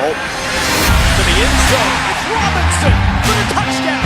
Goodwill to the end zone. It's Robinson for the touchdown.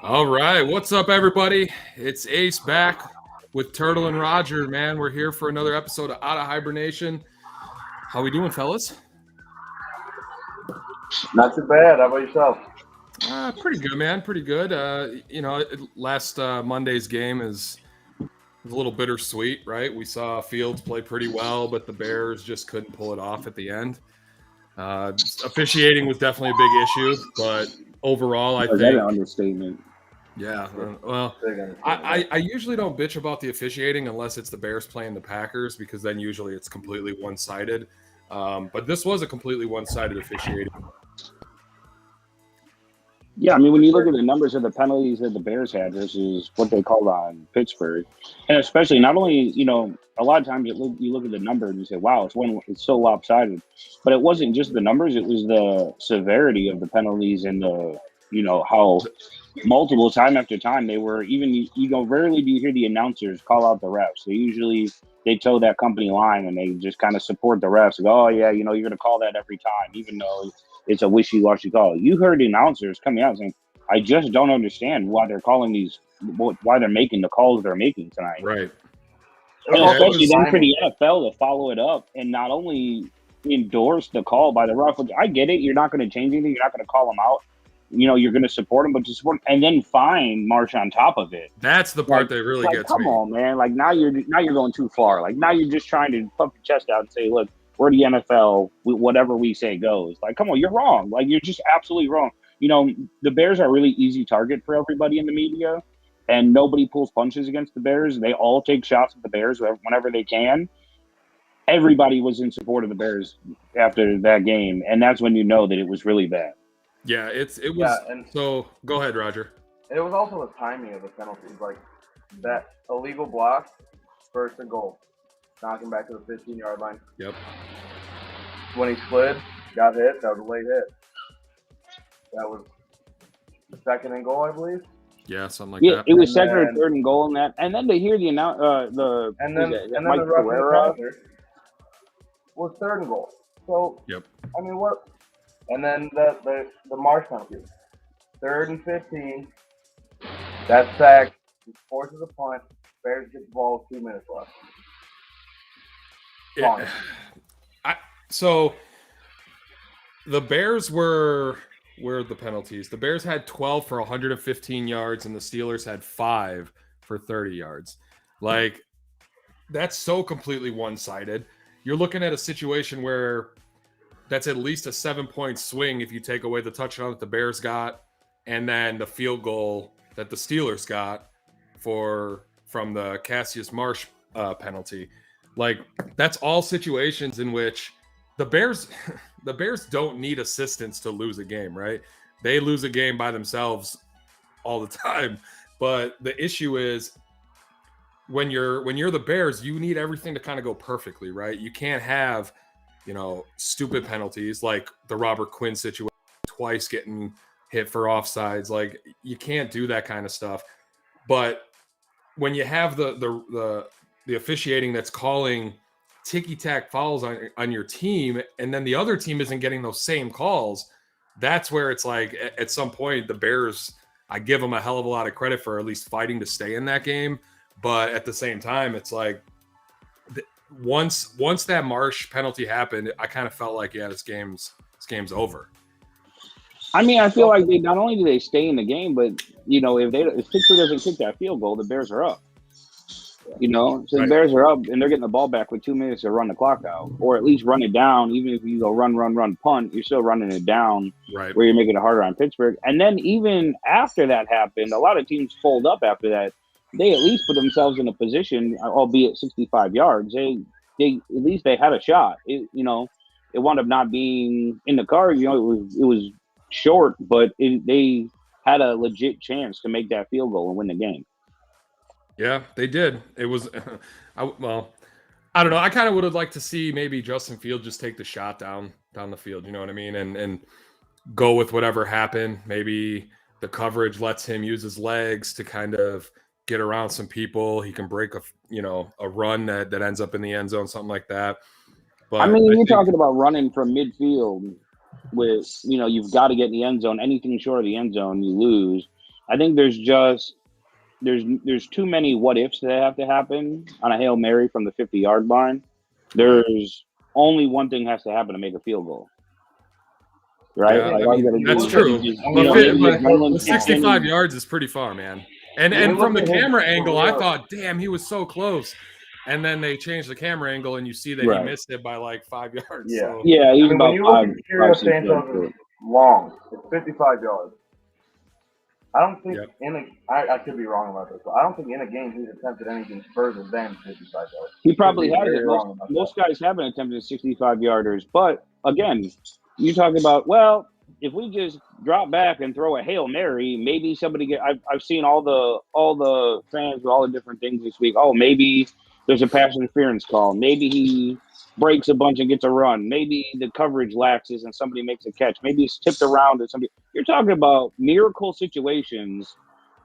All right, what's up, everybody? It's Ace back with Turtle and Roger, man. We're here for another episode of Out of Hibernation. How we doing, fellas? Not too bad. How about yourself? Pretty good, man. Pretty good. Last Monday's game is a little bittersweet, right? We saw Fields play pretty well, but the Bears just couldn't pull it off at the end. Officiating was definitely a big issue, but overall, I think that's an understatement. Yeah, well, I usually don't bitch about the officiating unless it's the Bears playing the Packers, because then usually it's completely one-sided. But this was a completely one-sided officiating. Yeah, I mean, when you look at the numbers of the penalties that the Bears had versus what they called on Pittsburgh, and especially not only, a lot of times you look at the number and you say, wow, it's so lopsided. But it wasn't just the numbers, it was the severity of the penalties and the, how multiple time after time they were even, rarely do you hear the announcers call out the refs. They toe that company line and they just kind of support the refs. Like, oh, yeah, you're going to call that every time, even though it's a wishy-washy call. You heard the announcers coming out saying, I just don't understand why they're why they're making the calls they're making tonight. Right. And especially then for the NFL to follow it up and not only endorse the call by the ref, which I get it, you're not going to change anything, you're not going to call them out. You're going to support him, but to support him, and then fine Marsh on top of it. That's the part that really gets me. Come on, man! Like now you're going too far. Like now you're just trying to pump your chest out and say, "Look, we're the NFL. Whatever we say goes." Like, come on, you're wrong. Like you're just absolutely wrong. The Bears are a really easy target for everybody in the media, and nobody pulls punches against the Bears. They all take shots at the Bears whenever they can. Everybody was in support of the Bears after that game, and that's when you know that it was really bad. Yeah, it was. Yeah, and so go ahead, Roger. It was also the timing of the penalties, like that illegal block, first and goal, knocking back to the 15-yard line. Yep. When he slid, got hit. That was a late hit. That was the second and goal, I believe. Yeah, something like that. It was second or third and goal in that, and then to hear the Mike Pereira was third and goal. So yep. I mean, what? And then the Marsh penalty, 3rd and 15. That sack, he forces a punt. Bears get the ball with 2 minutes left. Yeah. So the Bears were the penalties. The Bears had 12 for 115 yards, and the Steelers had 5 for 30 yards. Like, that's so completely one-sided. You're looking at a situation where that's at least a 7-point swing if you take away the touchdown that the Bears got and then the field goal that the Steelers got from the Cassius Marsh penalty. Like, that's all situations in which the Bears don't need assistance to lose a game, right? They lose a game by themselves all the time. But the issue is when you're the Bears, you need everything to kind of go perfectly, right? You can't have stupid penalties like the Robert Quinn situation, twice getting hit for offsides. Like, you can't do that kind of stuff. But when you have the officiating that's calling ticky-tack fouls on your team, and then the other team isn't getting those same calls, that's where it's like, at some point, the Bears, I give them a hell of a lot of credit for at least fighting to stay in that game. But at the same time, it's like, once that Marsh penalty happened, I kind of felt like, yeah, this game's over. I mean, I feel like they not only do they stay in the game, but if Pittsburgh doesn't kick that field goal, the Bears are up. So the Right. Bears are up and they're getting the ball back with 2 minutes to run the clock out, or at least run it down. Even if you go run, punt, you're still running it down, Right. where you're making it harder on Pittsburgh. And then even after that happened, a lot of teams fold up after that. They at least put themselves in a position, albeit 65 yards. They at least they had a shot. It wound up not being in the cards. It was short, but they had a legit chance to make that field goal and win the game. Yeah, they did. It was, I don't know. I kind of would have liked to see maybe Justin Fields just take the shot down the field. You know what I mean? And go with whatever happened. Maybe the coverage lets him use his legs to kind of get around some people. He can break a run that ends up in the end zone, something like that. But I mean, you're talking about running from midfield with, you've got to get in the end zone. Anything short of the end zone, you lose. I think there's too many what ifs that have to happen on a Hail Mary from the 50-yard line. There's only one thing has to happen to make a field goal. Right? Yeah, that's true. But 65 yards is pretty far, man. And from the camera angle, I thought, damn, he was so close. And then they changed the camera angle, and you see that he missed it by like 5 yards. Yeah, so. Yeah. I mean, when you look at Kyrgios Santos' long, it's 55 yards. I don't think I could be wrong about this, but I don't think in a game he's attempted anything further than 55 yards. He probably has it. Most guys haven't attempted 65-yarders, but again, you talk about, well, if we just drop back and throw a Hail Mary, maybe somebody I've seen all the fans with all the different things this week. Oh, maybe there's a pass interference call. Maybe he breaks a bunch and gets a run. Maybe the coverage laxes and somebody makes a catch. Maybe it's tipped around and somebody. You're talking about miracle situations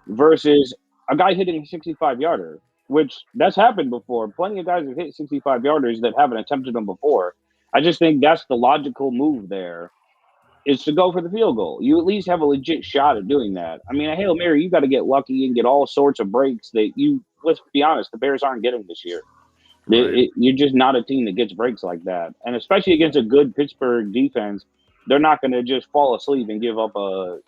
versus a guy hitting a 65-yarder, which that's happened before. Plenty of guys have hit 65-yarders that haven't attempted them before. I just think that's the logical move there, is to go for the field goal. You at least have a legit shot at doing that. I mean, a Hail Mary, you got to get lucky and get all sorts of breaks that let's be honest, the Bears aren't getting this year. Right. You're just not a team that gets breaks like that. And especially against a good Pittsburgh defense, they're not going to just fall asleep and give up a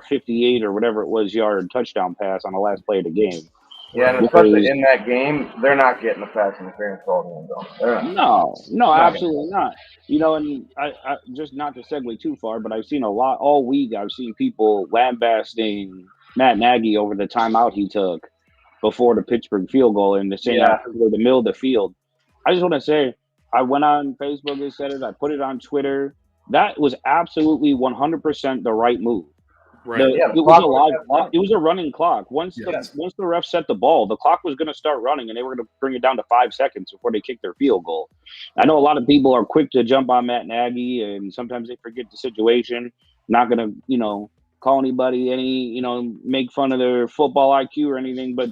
58 or whatever it was yard touchdown pass on the last play of the game. Yeah, and especially in that game, they're not getting the pass interference call. No, absolutely not. And I just not to segue too far, but I've seen a lot all week. I've seen people lambasting Matt Nagy over the timeout he took before the Pittsburgh field goal and saying the middle of the field. I just want to say, I went on Facebook and said it. I put it on Twitter. That was absolutely 100% the right move. Right. It was a live clock. It was a running clock. Once the ref set the ball, the clock was going to start running, and they were going to bring it down to 5 seconds before they kicked their field goal. I know a lot of people are quick to jump on Matt Nagy, and sometimes they forget the situation. Not going to, call anybody make fun of their football IQ or anything, but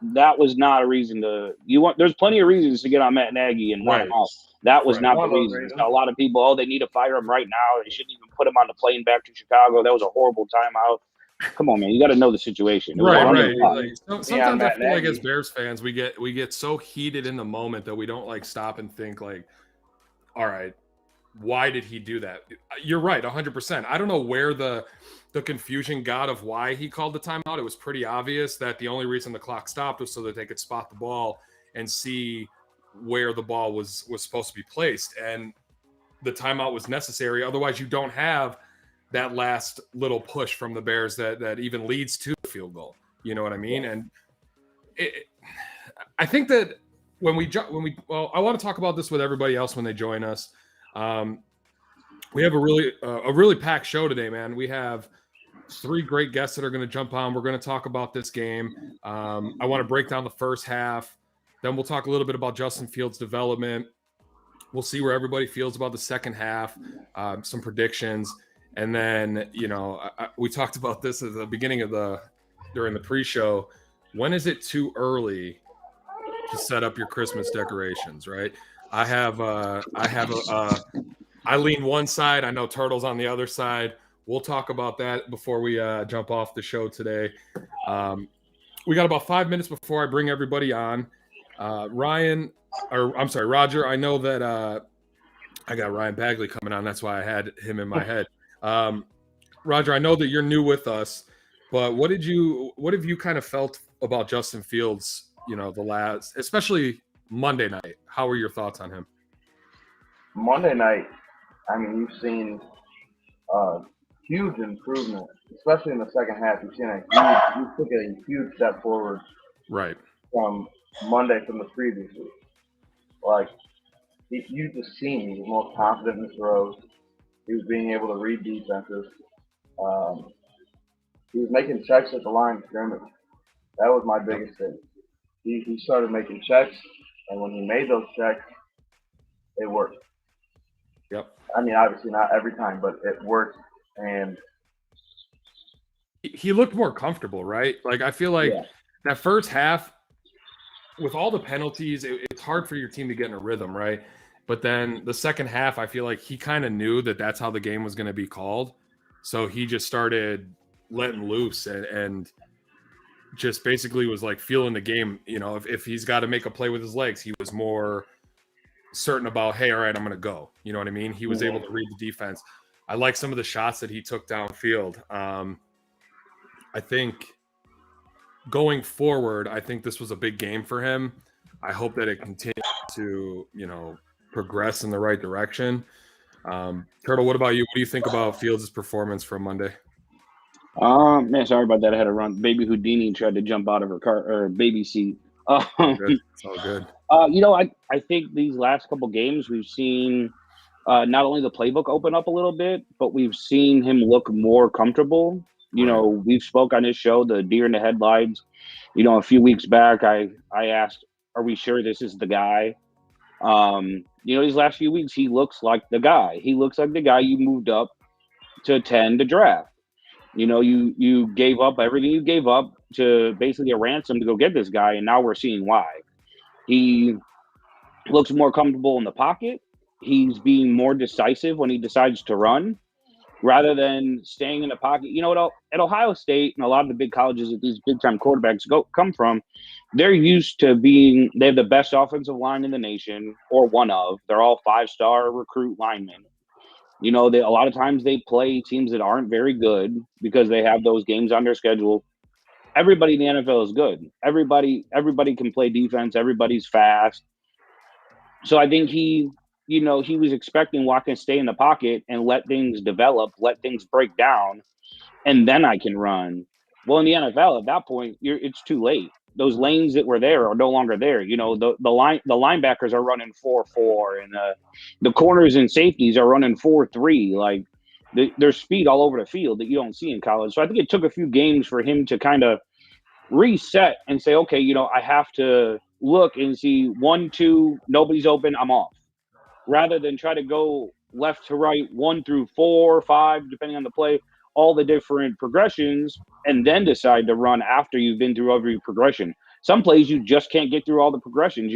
that was not a reason to. There's plenty of reasons to get on Matt Nagy and run him out. That was not the reason. A lot of people, they need to fire him right now. They shouldn't even put him on the plane back to Chicago. That was a horrible timeout. Come on, man. You got to know the situation. Right. Sometimes I feel like as Bears fans, we get so heated in the moment that we don't stop and think all right, why did he do that? You're right, 100%. I don't know where the confusion got of why he called the timeout. It was pretty obvious that the only reason the clock stopped was so that they could spot the ball and see where the ball was supposed to be placed, and the timeout was necessary. Otherwise, you don't have that last little push from the Bears that even leads to the field goal. You know what I mean? And I think that when we I want to talk about this with everybody else when they join us. We have a really packed show today, man. We have 3 great guests that are going to jump on. We're going to talk about this game. I want to break down the first half. Then we'll talk a little bit about Justin Fields' development. We'll see where everybody feels about the second half, some predictions. And then, we talked about this at the beginning during the pre-show. When is it too early to set up your Christmas decorations, right? I lean one side. I know Turtle's on the other side. We'll talk about that before we jump off the show today. We got about 5 minutes before I bring everybody on. Roger, I know that I got Ryan Badgley coming on. That's why I had him in my head. Roger, I know that you're new with us, but what have you kind of felt about Justin Fields, the last, especially Monday night? How were your thoughts on him? Monday night, I mean, you've seen huge improvement, especially in the second half. You've seen you took a huge step forward Right. from Monday from the previous week. Like, you just seen he was more confident in his throws. He was being able to read defenses. He was making checks at the line of scrimmage. That was my biggest thing. He started making checks, and when he made those checks, it worked. Yep. I mean, obviously not every time, but it worked. And he looked more comfortable, right? Like, I feel like that first half, with all the penalties, it's hard for your team to get in a rhythm, right? But then the second half, I feel like he kind of knew that that's how the game was going to be called. So he just started letting loose and just basically was like feeling the game. If he's got to make a play with his legs, he was more certain about, hey, all right, I'm going to go. You know what I mean? He was able to read the defense. I like some of the shots that he took downfield. I think going forward, I think this was a big game for him. I hope that it continues to, progress in the right direction. Turtle, what about you? What do you think about Fields' performance from Monday? Man, sorry about that. I had to run. Baby Houdini tried to jump out of her car or baby seat. It's all good. I think these last couple games we've seen not only the playbook open up a little bit, but we've seen him look more comfortable. We've spoke on this show, the deer in the headlights. A few weeks back, I asked, are we sure this is the guy? These last few weeks, he looks like the guy. He looks like the guy you moved up to 10 to draft. You gave up everything you gave up to basically a ransom to go get this guy, and now we're seeing why. He looks more comfortable in the pocket. He's being more decisive when he decides to run rather than staying in the pocket. At Ohio State and a lot of the big colleges that these big-time quarterbacks come from, they're used to they have the best offensive line in the nation, or one of. They're all 5-star recruit linemen. A lot of times they play teams that aren't very good because they have those games on their schedule. Everybody in the NFL is good. Everybody can play defense. Everybody's fast. So I think he was expecting Watkins to stay in the pocket and let things develop, let things break down, and then I can run. Well, in the NFL, at that point, it's too late. Those lanes that were there are no longer there. The linebackers are running 4-4, and the corners and safeties are running 4-3. Like, there's speed all over the field that you don't see in college. So I think it took a few games for him to kind of reset and say, okay, I have to look and see 1, 2, nobody's open, I'm off. Rather than try to go left to right, 1 through 4, 5, depending on the play, all the different progressions, and then decide to run after you've been through every progression. Some plays you just can't get through all the progressions.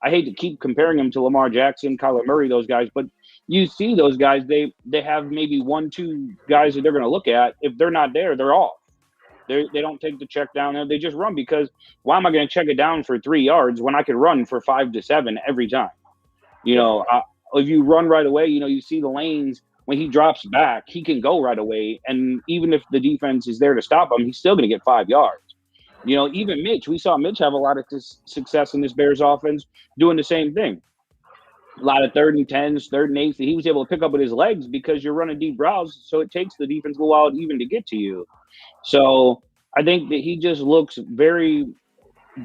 I hate to keep comparing them to Lamar Jackson, Kyler Murray, those guys, but you see those guys, they have maybe 1, 2 guys that they're going to look at. If they're not there, they're off. They don't take the check down there. They just run, because why am I going to check it down for 3 yards when I could run for 5 to 7 every time? If you run right away, you see the lanes. When he drops back, he can go right away. And even if the defense is there to stop him, he's still going to get 5 yards. Even Mitch, we saw Mitch have a lot of success in this Bears offense doing the same thing. A lot of 3rd and 10s, 3rd and 8s that he was able to pick up with his legs because you're running deep routes. So it takes the defense a while even to get to you. So I think that he just looks very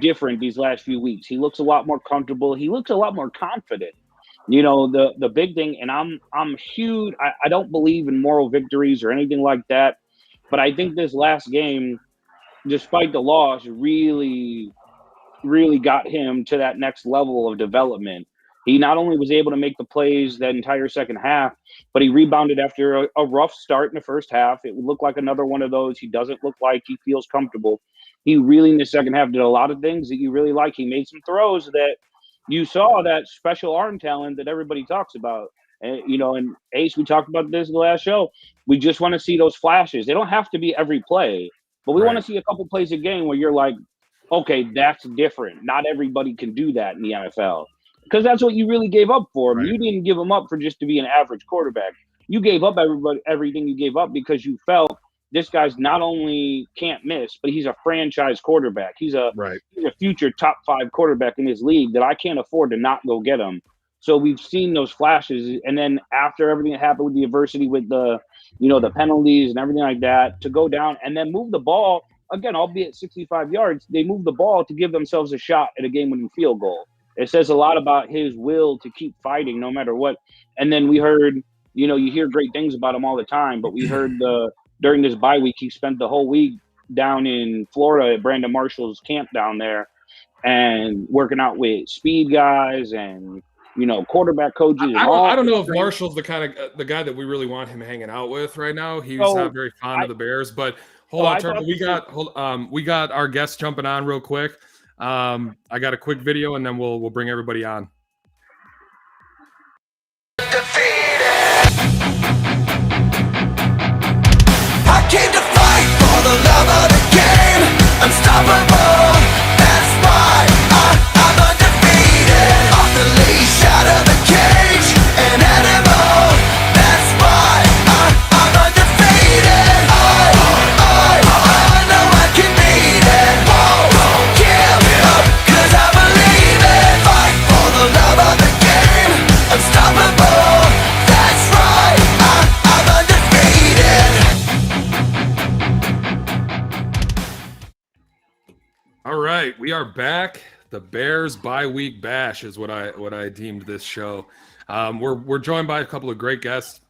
different these last few weeks. He looks a lot more comfortable. He looks a lot more confident. The big thing, and I'm huge. I don't believe in moral victories or anything like that, but I think this last game, despite the loss, really, really got him to that next level of development. He not only was able to make the plays that entire second half, but he rebounded after a rough start in the first half. It would look like another one of those. He doesn't look like he feels comfortable. He really, in the second half, did a lot of things that you really like. He made some throws that you saw, that special arm talent that everybody talks about. And Ace, we talked about this in the last show. We just want to see those flashes. They don't have to be every play, but we want to see a couple plays a game where you're like, okay, that's different. Not everybody can do that in the NFL, because that's what you really gave up for him. Right. You didn't give him up for just to be an average quarterback. you gave up everything you gave up because you felt this guy's not only can't miss, but he's a franchise quarterback. He's a future top 5 quarterback in his league that I can't afford to not go get him. So we've seen those flashes, and then after everything that happened with the adversity, with the the penalties and everything like that, to go down and then move the ball again, albeit 65 yards, they move the ball to give themselves a shot at a game-winning field goal. It says a lot about his will to keep fighting no matter what. And then we heard, you hear great things about him all the time, but we heard during this bye week, he spent the whole week down in Florida at Brandon Marshall's camp down there and working out with speed guys and quarterback coaches. I don't know if Marshall's the guy that we really want him hanging out with right now. He's not very fond of the Bears, but hold on, Trevor. We got our guest jumping on real quick. I got a quick video, and then we'll bring everybody on. I came to fight for the love of the game. Unstoppable. That's why I'm undefeated. Off the leash, out of the cage, an animal. That's why I'm undefeated. I know I can beat it. Won't give up, 'cause I believe it. Fight for the love of the game. Unstoppable. That's right. I'm undefeated. All right, we are back. The Bears bye-week bash is what I deemed this show. We're joined by a couple of great guests.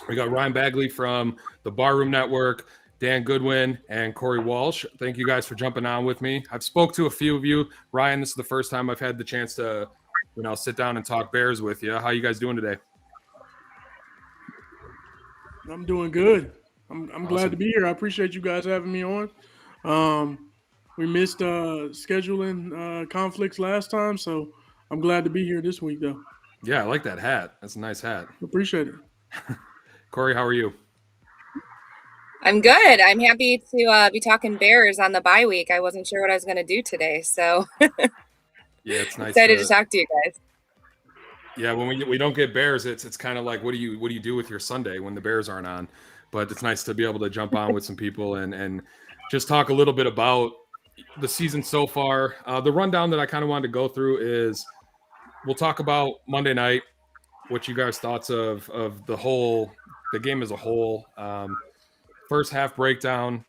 We got Ryan Badgley from the Barroom Network, Dan Goodwill, and Corrie Walsh. Thank you guys for jumping on with me. I've spoke to a few of you. Ryan, this is the first time I've had the chance to, sit down and talk Bears with you. How you guys doing today? I'm doing good. I'm glad to be here. I appreciate you guys having me on. We missed scheduling conflicts last time, so I'm glad to be here this week, though. Yeah, I like that hat. That's a nice hat. Appreciate it. Corrie, how are you? I'm good. I'm happy to be talking Bears on the bye week. I wasn't sure what I was going to do today, so yeah, it's nice. Excited to talk to you guys. Yeah, when we don't get Bears, it's kind of like what do you do with your Sunday when the Bears aren't on? But it's nice to be able to jump on with some people and just talk a little bit about the season so far. The rundown that I kind of wanted to go through is we'll talk about Monday night, what you guys' thoughts of the game as a whole, first half breakdown,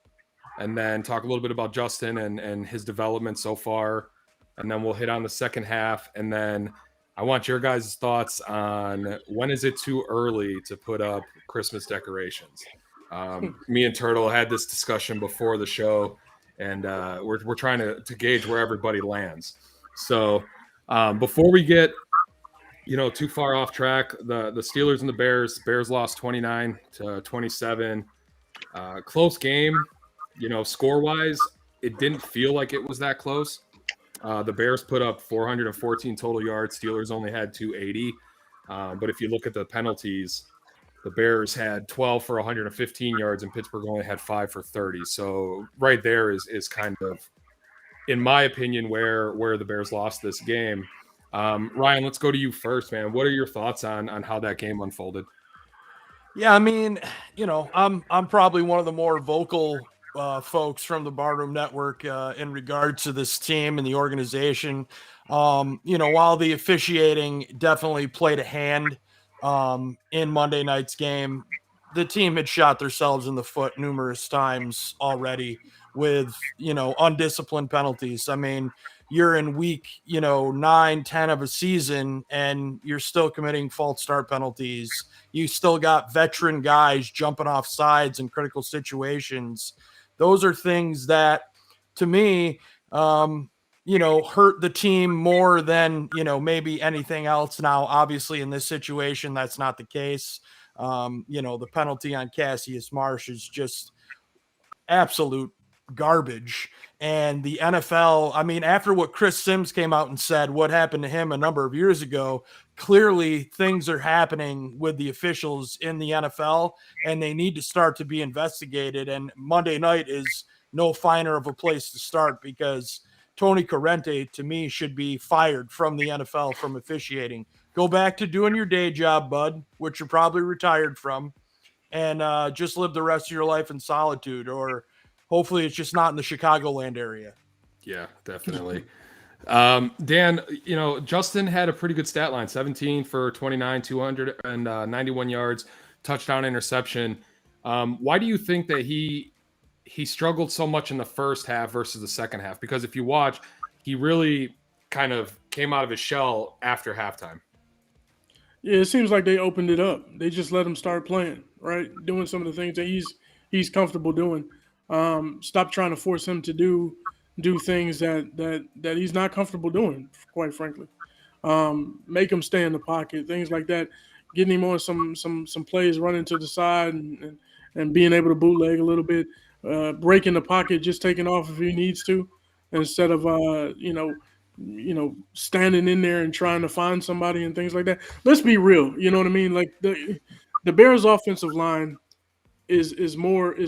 and then talk a little bit about Justin and his development so far, and then we'll hit on the second half, and then I want your guys' thoughts on when is it too early to put up Christmas decorations. Me and Turtle had this discussion before the show, and we're trying to gauge where everybody lands. So before we get too far off track, the Steelers and the Bears lost 29-27. Close game, score wise, it didn't feel like it was that close. The Bears put up 414 total yards. Steelers only had 280. But if you look at the penalties, the Bears had 12 for 115 yards, and Pittsburgh only had 5 for 30. So right there is kind of, in my opinion, where the Bears lost this game. Ryan, let's go to you first, man. What are your thoughts on how that game unfolded? Yeah, I mean, I'm probably one of the more vocal folks from the Barroom Network in regards to this team and the organization. While the officiating definitely played a hand in Monday night's game, the team had shot themselves in the foot numerous times already with, undisciplined penalties. I mean, you're in week, 9, 10 of a season, and you're still committing false start penalties. You still got veteran guys jumping off sides in critical situations. Those are things that, to me, hurt the team more than, maybe anything else. Now, obviously, in this situation, that's not the case. The penalty on Cassius Marsh is just absolute garbage. And the NFL, I mean, after what Chris Sims came out and said, what happened to him a number of years ago, clearly things are happening with the officials in the NFL, and they need to start to be investigated. And Monday night is no finer of a place to start, because Tony Corrente, to me, should be fired from the NFL from officiating go back to doing your day job, bud, which you're probably retired from, and just live the rest of your life in solitude, or hopefully it's just not in the Chicagoland area. Yeah, definitely. Dan, Justin had a pretty good stat line, 17 for 29, 291 yards, touchdown, interception. Why do you think that he struggled so much in the first half versus the second half? Because if you watch, he really kind of came out of his shell after halftime. Yeah, it seems like they opened it up. They just let him start playing, right? Doing some of the things that he's comfortable doing. Stop trying to force him to do things that he's not comfortable doing, quite frankly. Make him stay in the pocket, things like that. Getting him on some plays, running to the side and being able to bootleg a little bit, breaking the pocket, just taking off if he needs to, instead of standing in there and trying to find somebody and things like that. Let's be real, you know what I mean? Like the Bears' offensive line is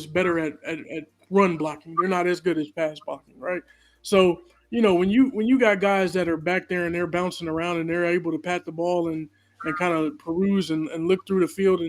better at run blocking. They're not as good as pass blocking, right? So when you got guys that are back there and they're bouncing around and they're able to pat the ball and kind of peruse and look through the field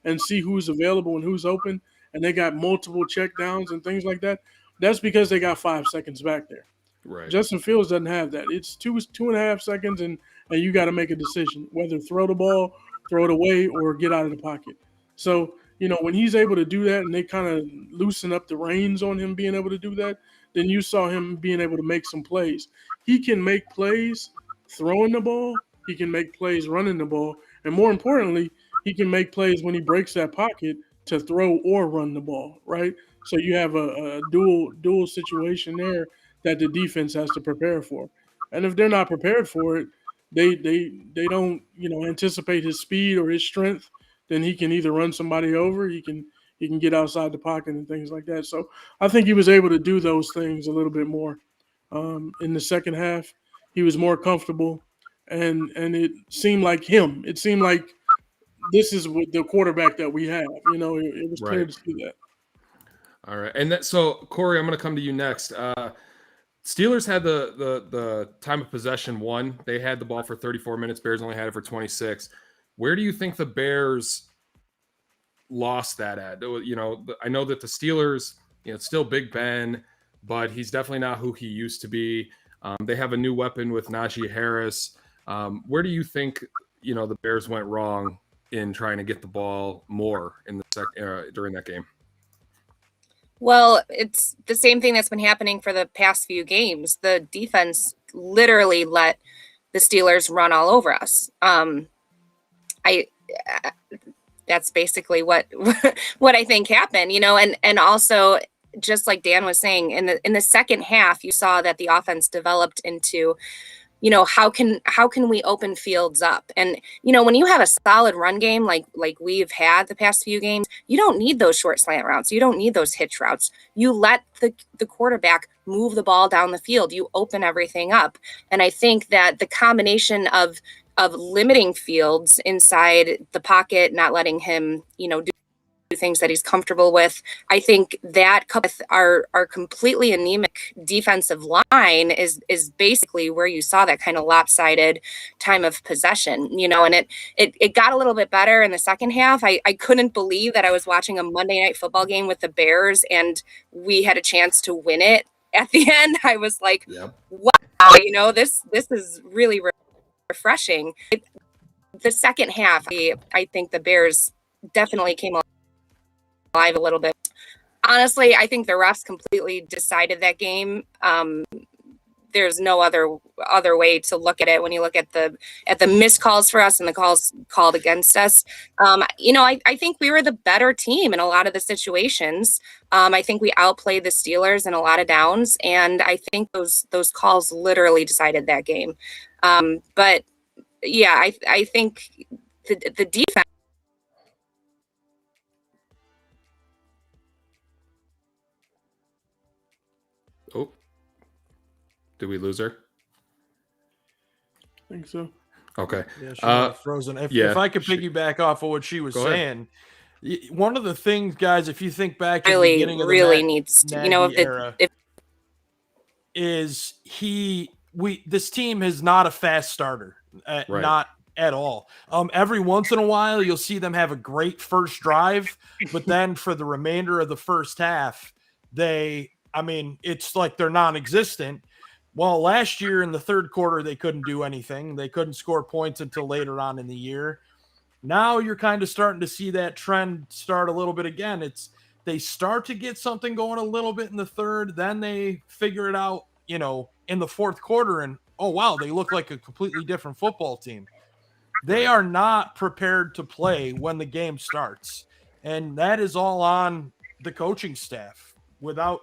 and see who's available and who's open, and they got multiple check downs and things like that, that's because they got 5 seconds back there. Right. Justin Fields doesn't have that. It's 2.5 seconds, and you got to make a decision whether throw the ball, throw it away, or get out of the pocket. So when he's able to do that, and they kind of loosen up the reins on him being able to do that, then you saw him being able to make some plays. He can make plays throwing the ball. He can make plays running the ball, and more importantly, he can make plays when he breaks that pocket to throw or run the ball. Right. So you have a dual situation there that the defense has to prepare for. And if they're not prepared for it, they don't, anticipate his speed or his strength, then he can either run somebody over, he can get outside the pocket and things like that. So I think he was able to do those things a little bit more. In the second half, he was more comfortable, and it seemed like him. It seemed like this is what the quarterback that we have. It was clear Right. to see that. All right. And so Corey, I'm going to come to you next. Steelers had the time of possession won. They had the ball for 34 minutes. Bears only had it for 26. Where do you think the Bears lost that at? I know that the Steelers, it's still Big Ben, but he's definitely not who he used to be. They have a new weapon with Najee Harris. Where do you think, the Bears went wrong in trying to get the ball more in the during that game? Well, it's the same thing that's been happening for the past few games. The defense literally let the Steelers run all over us. That's basically what I think happened, and also, just like Dan was saying, in the second half, you saw that the offense developed into, how can we open fields up? And, when you have a solid run game, like we've had the past few games, you don't need those short slant routes. You don't need those hitch routes. You let the quarterback move the ball down the field. You open everything up. And I think that the combination of limiting Fields inside the pocket, not letting him, do things that he's comfortable with, I think that coupled with our completely anemic defensive line is basically where you saw that kind of lopsided time of possession, and it got a little bit better in the second half. I couldn't believe that I was watching a Monday Night Football game with the Bears and we had a chance to win it at the end. I was like, Yep. Wow, this is really refreshing. The second half, I think the Bears definitely came alive a little bit. Honestly, I think the refs completely decided that game. There's no other way to look at it when you look at the missed calls for us and the calls called against us. I think we were the better team in a lot of the situations. I think we outplayed the Steelers in a lot of downs, and I think those calls literally decided that game. But yeah, I think the defense. Oh, did we lose her? I think so. Okay. Yeah, she might have frozen. If I could piggyback off of what she was saying, one of the things, guys, if you think back to the beginning of the needs to, era, is this team is not a fast starter. Right. at all. Every once in a while, you'll see them have a great first drive, but then for the remainder of the first half, it's like they're non-existent. Well, last year in the third quarter, they couldn't do anything. They couldn't score points until later on in the year. Now you're kind of starting to see that trend start a little bit again. They start to get something going a little bit in the third, then they figure it out, in the fourth quarter, and oh wow, they look like a completely different football team. They are not prepared to play when the game starts, and that is all on the coaching staff without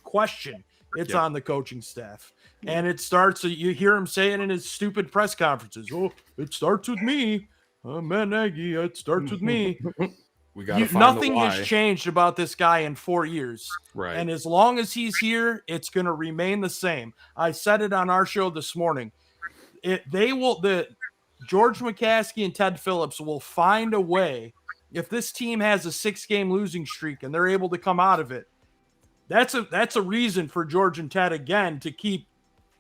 question. It's on the coaching staff. And it starts, you hear him saying in his stupid press conferences, oh, it starts with me. Matt Nagy, it starts with me. We got to find nothing the why. has changed about this guy in 4 years. Right. And as long as he's here, it's going to remain the same. I said it on our show this morning. George McCaskey and Ted Phillips will find a way. If this team has a 6-game losing streak and they're able to come out of it, that's a reason for George and Ted again to keep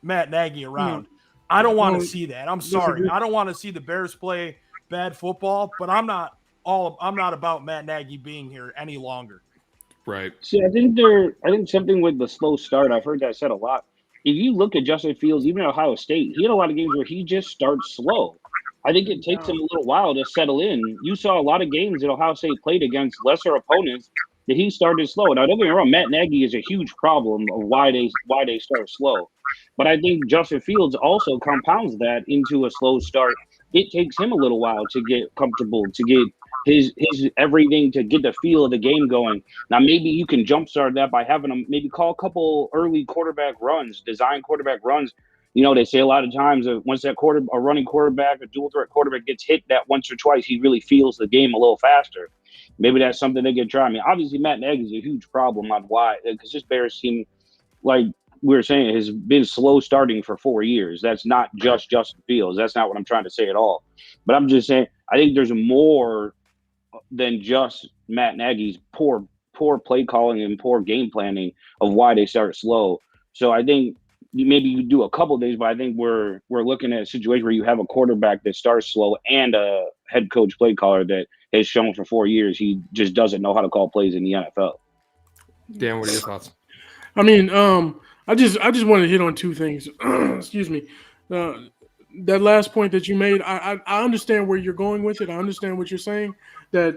Matt Nagy around. I don't want to see that. I'm sorry. I don't want to see the Bears play bad football, but I'm not about Matt Nagy being here any longer. Right. See, I think something with the slow start, I've heard that said a lot. If you look at Justin Fields, even at Ohio State, he had a lot of games where he just starts slow. I think it takes him a little while to settle in. You saw a lot of games that Ohio State played against lesser opponents that he started slow. Now, don't get me wrong, Matt Nagy is a huge problem of why they start slow. But I think Justin Fields also compounds that into a slow start. It takes him a little while to get comfortable, to get his everything, to get the feel of the game going. Now, maybe you can jumpstart that by having him maybe call a couple early quarterback runs, design quarterback runs. They say a lot of times that once a running quarterback, a dual threat quarterback gets hit that once or twice, he really feels the game a little faster. Maybe that's something they could try. I mean, obviously, Matt Nagy is a huge problem on why, because this Bears team, like we were saying, has been slow starting for 4 years. That's not just Justin Fields. That's not what I'm trying to say at all. But I'm just saying, I think there's more than just Matt Nagy's poor play calling and poor game planning of why they start slow. So I think maybe you do a couple of days, but I think we're looking at a situation where you have a quarterback that starts slow and a head coach play caller that has shown for 4 years he just doesn't know how to call plays in the NFL. Dan, what are your thoughts? I mean, I just want to hit on two things. Excuse me. That last point that you made, I understand where you're going with it. I understand what you're saying, that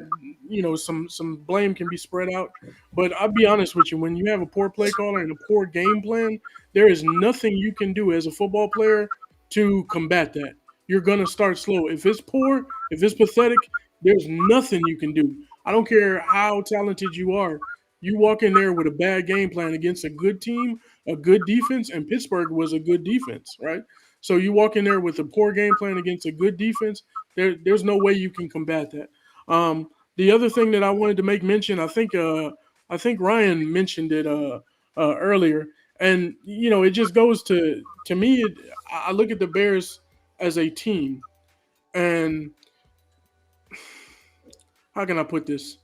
some blame can be spread out. But I'll be honest with you, when you have a poor play caller and a poor game plan, there is nothing you can do as a football player to combat that. You're gonna start slow. If it's poor, if it's pathetic, there's nothing you can do. I don't care how talented you are. You walk in there with a bad game plan against a good team, a good defense, and Pittsburgh was a good defense, right? So you walk in there with a poor game plan against a good defense, there's no way you can combat that. The other thing that I wanted to make mention, I think Ryan mentioned it earlier, and it just goes to me. I look at the Bears as a team, and how can I put this?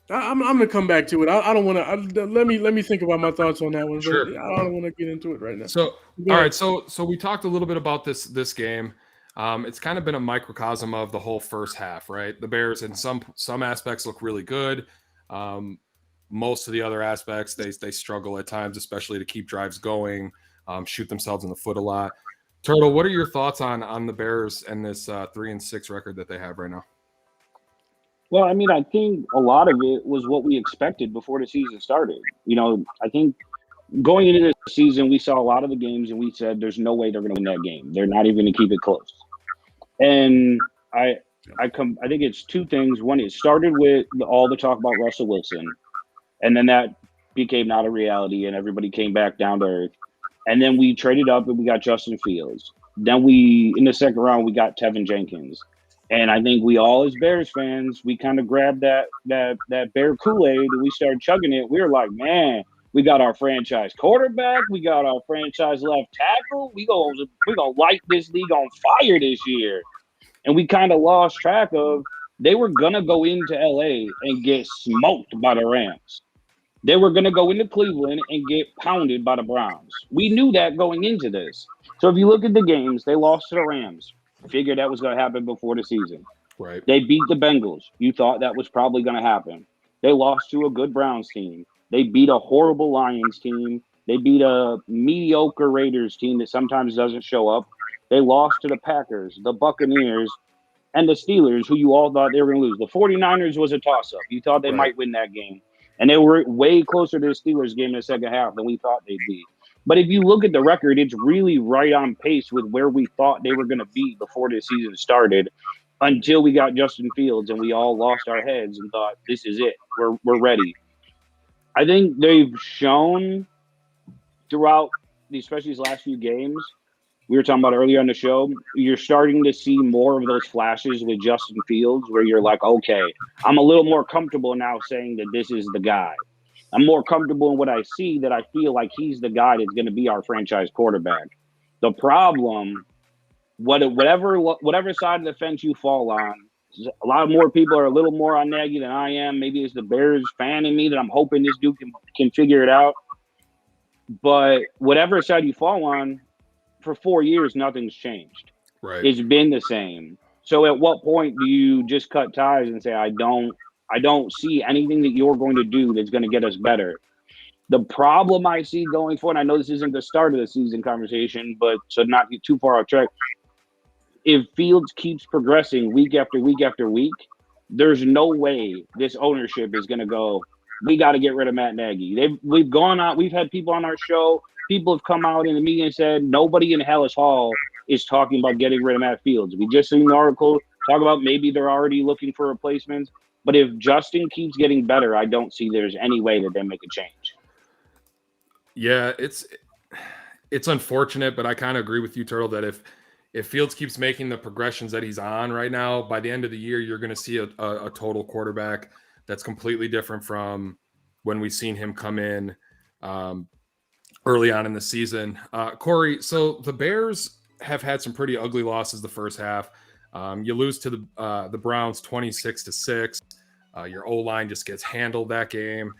I'm gonna come back to it. I don't want to. Let me think about my thoughts on that one. Sure. But I don't want to get into it right now. So, all right. So we talked a little bit about this game. It's kind of been a microcosm of the whole first half, right? The Bears in some aspects look really good. Most of the other aspects, they struggle at times, especially to keep drives going, shoot themselves in the foot a lot. Turtle, what are your thoughts on the Bears and this 3-6 record that they have right now? Well, I mean, I think a lot of it was what we expected before the season started. I think going into this season, we saw a lot of the games and we said there's no way they're going to win that game. They're not even going to keep it close. And I think it's two things. One, it started with all the talk about Russell Wilson, and then that became not a reality and everybody came back down to earth. And then we traded up and we got Justin Fields. Then in the second round, we got Tevin Jenkins. And I think we all, as Bears fans, we kind of grabbed that Bear Kool-Aid and we started chugging it. We were like, man, we got our franchise quarterback. We got our franchise left tackle. We gonna light this league on fire this year. And we kind of lost track of they were going to go into LA and get smoked by the Rams. They were going to go into Cleveland and get pounded by the Browns. We knew that going into this. So if you look at the games, they lost to the Rams. Figured that was going to happen before the season. Right. They beat the Bengals. You thought that was probably going to happen. They lost to a good Browns team. They beat a horrible Lions team. They beat a mediocre Raiders team that sometimes doesn't show up. They lost to the Packers, the Buccaneers, and the Steelers, who you all thought they were going to lose. The 49ers was a toss-up. You thought they might win that game. And they were way closer to the Steelers game in the second half than we thought they'd be. But if you look at the record, it's really right on pace with where we thought they were going to be before the season started, until we got Justin Fields and we all lost our heads and thought, this is it. We're ready. I think they've shown throughout, especially these last few games, we were talking about earlier on the show, you're starting to see more of those flashes with Justin Fields where you're like, okay, I'm a little more comfortable now saying that this is the guy. I'm more comfortable in what I see, that I feel like he's the guy that's going to be our franchise quarterback. The problem, whatever side of the fence you fall on, a lot more people are a little more on Nagy than I am. Maybe it's the Bears fan in me that I'm hoping this dude can figure it out. But whatever side you fall on, for 4 years, nothing's changed. Right. It's been the same. So at what point do you just cut ties and say, I don't see anything that you're going to do that's going to get us better? The problem I see going forward, I know this isn't the start of the season conversation, but so not get too far off track, if Fields keeps progressing week after week after week, there's no way this ownership is going to go, we got to get rid of Matt Nagy. We've gone out, we've had people on our show, people have come out in the media and said nobody in Hallis Hall is talking about getting rid of Matt Fields. We just seen the article talk about maybe they're already looking for replacements. But if Justin keeps getting better, I don't see there's any way that they make a change. Yeah, it's unfortunate, but I kind of agree with you, Turtle, that if Fields keeps making the progressions that he's on right now, by the end of the year, you're going to see a total quarterback that's completely different from when we've seen him come in early on in the season. Corey, so the Bears have had some pretty ugly losses the first half. You lose to the Browns 26-6. Your O-line just gets handled that game.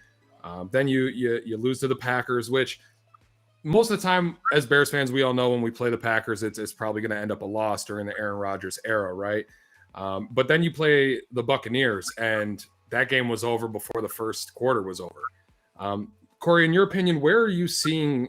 Then you lose to the Packers, which most of the time as Bears fans, we all know when we play the Packers, it's probably going to end up a loss during the Aaron Rodgers era, right? But then you play the Buccaneers, and that game was over before the first quarter was over. Corey, in your opinion, where are you seeing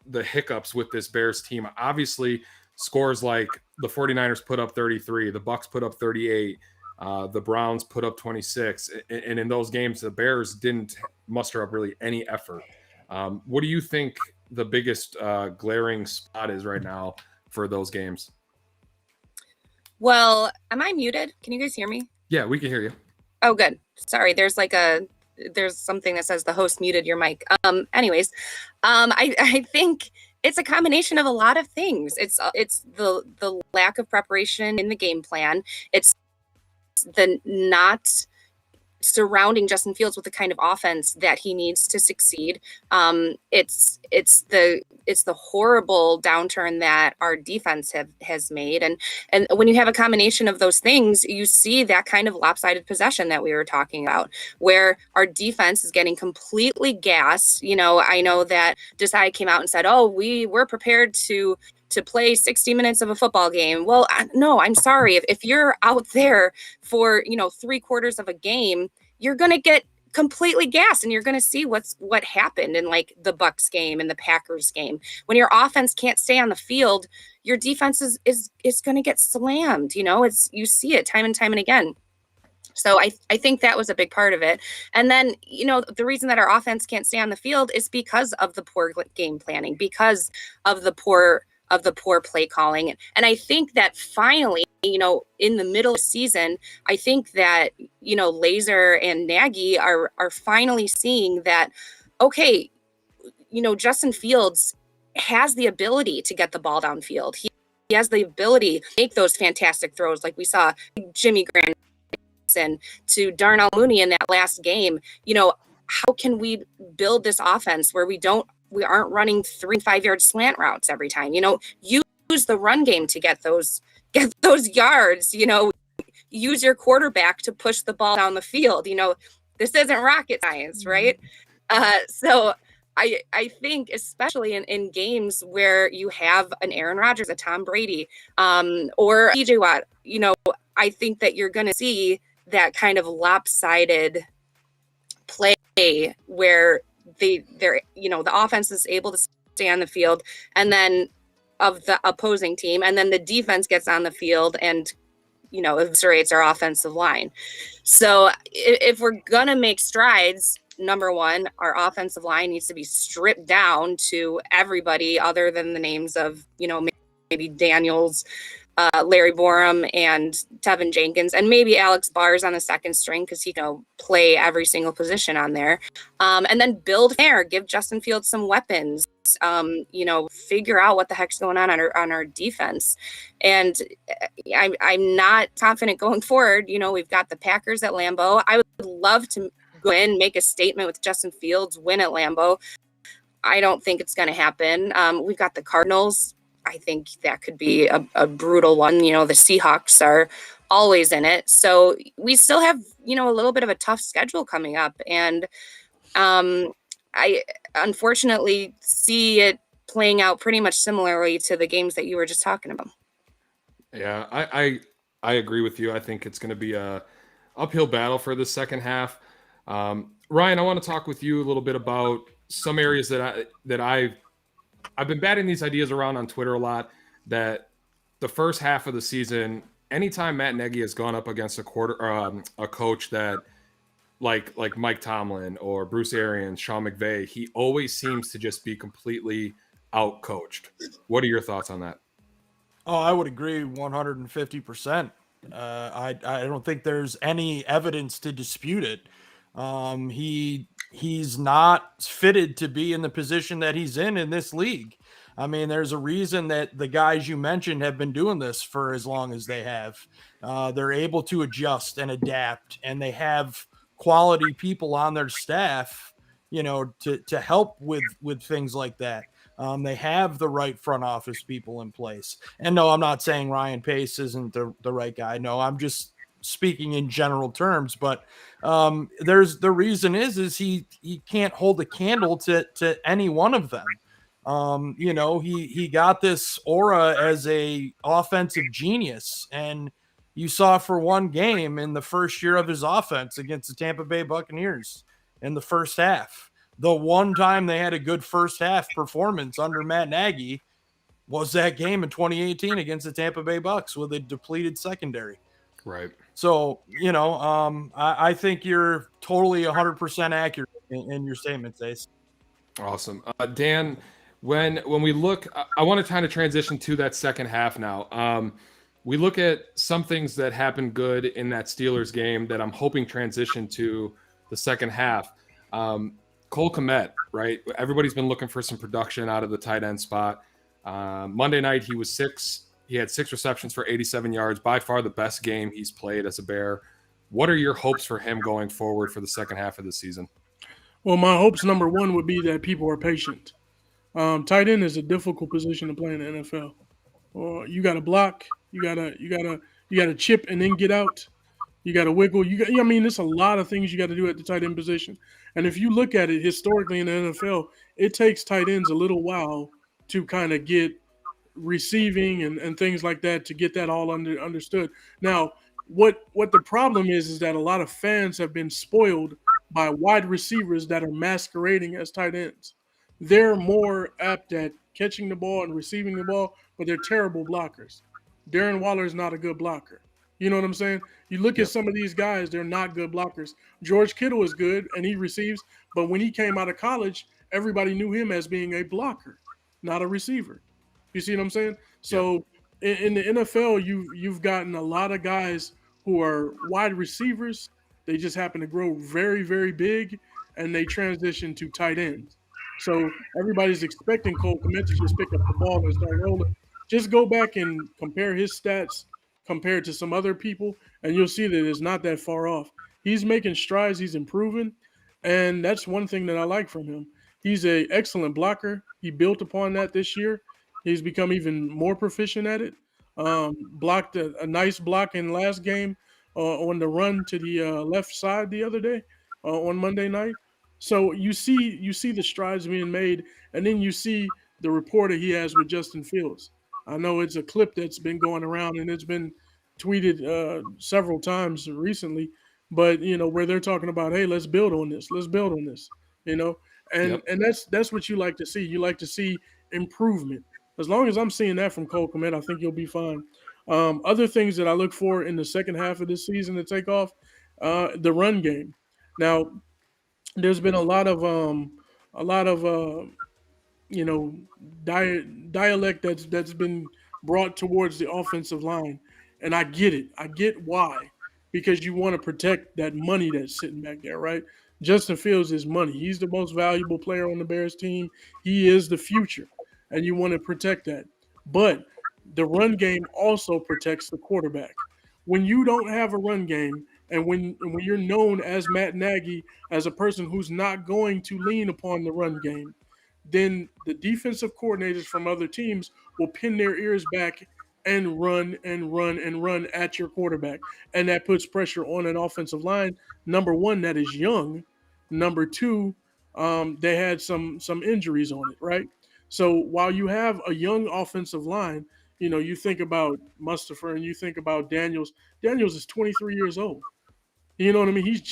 the hiccups with this Bears team? Obviously, scores like the 49ers put up 33, the Bucs put up 38, the Browns put up 26. And in those games, the Bears didn't muster up really any effort. What do you think the biggest glaring spot is right now for those games? Well, am I muted? Can you guys hear me? Yeah, we can hear you. Oh, good. Sorry. There's something that says the host muted your mic. Anyways, I think it's a combination of a lot of things. It's the lack of preparation in the game plan. It's the not surrounding Justin Fields with the kind of offense that he needs to succeed. It's the horrible downturn that our defense has made. And when you have a combination of those things, you see that kind of lopsided possession that we were talking about, where our defense is getting completely gassed. You know, I know that Desai came out and said, oh, we were prepared to play 60 minutes of a football game. Well, no, I'm sorry. If you're out there for, 3/4 of a game, you're going to get completely gassed, and you're going to see what happened in like the Bucs game and the Packers game. When your offense can't stay on the field, your defense is going to get slammed. You see it time and time and again. So I think that was a big part of it. And then, the reason that our offense can't stay on the field is because of the poor game planning, because of the poor play calling. And I think that finally, in the middle of the season, I think that, Laser and Nagy are finally seeing that, okay, Justin Fields has the ability to get the ball downfield. He has the ability to make those fantastic throws like we saw Jimmy Graham to Darnell Mooney in that last game. How can we build this offense where we aren't running 3 and 5 yard slant routes every time? Use the run game to get those yards. Use your quarterback to push the ball down the field. This isn't rocket science, right? So I think especially in games where you have an Aaron Rodgers, a Tom Brady, or TJ Watt, I think that you're going to see that kind of lopsided play where they're the offense is able to stay on the field, and then of the opposing team, and then the defense gets on the field and eviscerates our offensive line. So if we're gonna make strides, number one, our offensive line needs to be stripped down to everybody other than the names of maybe Daniels, Larry Borum, and Tevin Jenkins, and maybe Alex Barr's on the second string because he can play every single position on there. And then build there, give Justin Fields some weapons. Figure out what the heck's going on our defense. And I'm not confident going forward. We've got the Packers at Lambeau. I would love to go in, make a statement with Justin Fields, win at Lambeau. I don't think it's going to happen. We've got the Cardinals. I think that could be a brutal one. The Seahawks are always in it. So we still have, a little bit of a tough schedule coming up. And I unfortunately see it playing out pretty much similarly to the games that you were just talking about. Yeah, I agree with you. I think it's going to be a uphill battle for the second half. Ryan, I want to talk with you a little bit about some areas that I've been batting these ideas around on Twitter a lot, that the first half of the season, anytime Matt Nagy has gone up against a coach that like Mike Tomlin or Bruce Arians, Sean McVay, he always seems to just be completely out-coached. What are your thoughts on that? Oh, I would agree 150%. I don't think there's any evidence to dispute it. He's not fitted to be in the position that he's in this league. I mean, there's a reason that the guys you mentioned have been doing this for as long as they have. They're able to adjust and adapt, and they have quality people on their staff, to help with things like that. They have the right front office people in place. And no, I'm not saying Ryan Pace isn't the right guy. No, I'm just speaking in general terms, but there's the reason is he can't hold a candle to any one of them. He got this aura as a offensive genius, and you saw for one game in the first year of his offense against the Tampa Bay Buccaneers in the first half. The one time they had a good first half performance under Matt Nagy was that game in 2018 against the Tampa Bay Bucs with a depleted secondary. Right. So, I think you're totally 100% accurate in your statements, Ace. Awesome. Dan, when we look, I want to kind of transition to that second half now. We look at some things that happened good in that Steelers game that I'm hoping transition to the second half. Cole Kmet, right? Everybody's been looking for some production out of the tight end spot. Monday night, he had 6 receptions for 87 yards, by far the best game he's played as a Bear. What are your hopes for him going forward for the second half of the season? Well, my hopes, number one, would be that people are patient. Tight end is a difficult position to play in the NFL. You got to block, you got to chip and then get out. You got to wiggle. There's a lot of things you got to do at the tight end position. And if you look at it historically in the NFL, it takes tight ends a little while to kind of get receiving and things like that, to get that all understood. Now, what the problem is that a lot of fans have been spoiled by wide receivers that are masquerading as tight ends. They're more apt at catching the ball and receiving the ball, but they're terrible blockers. Darren Waller is not a good blocker. You know what I'm saying? You look at some of these guys, they're not good blockers. George Kittle is good and he receives, but when he came out of college, everybody knew him as being a blocker, not a receiver. You see what I'm saying? So in the NFL, you've gotten a lot of guys who are wide receivers. They just happen to grow very, very big, and they transition to tight ends. So everybody's expecting Cole Kmet to just pick up the ball and start rolling. Just go back and compare his stats compared to some other people, and you'll see that it's not that far off. He's making strides. He's improving, and that's one thing that I like from him. He's an excellent blocker. He built upon that this year. He's become even more proficient at it. Blocked a nice block in last game on the run to the left side the other day on Monday night. So you see the strides being made, and then you see the rapport that he has with Justin Fields. I know it's a clip that's been going around and it's been tweeted several times recently, but where they're talking about, hey, let's build on this, let's build on this, you know, and Yep. and that's what you like to see. You like to see improvement. As long as I'm seeing that from Cole Kmet, I think you'll be fine. Other things that I look for in the second half of this season to take off, the run game. Now, there's been a lot of you know dialect that's been brought towards the offensive line, and I get it. I get why, because you want to protect that money that's sitting back there, right? Justin Fields is money. He's the most valuable player on the Bears team. He is the future, and you want to protect that. But the run game also protects the quarterback. When you don't have a run game, and when you're known as Matt Nagy as a person who's not going to lean upon the run game, then the defensive coordinators from other teams will pin their ears back and run and run and run at your quarterback. And that puts pressure on an offensive line, number one, that is young. Number two, they had some injuries on it, right? So while you have a young offensive line, you think about Mustafa and you think about Daniels. Daniels is 23 years old. You know what I mean? He's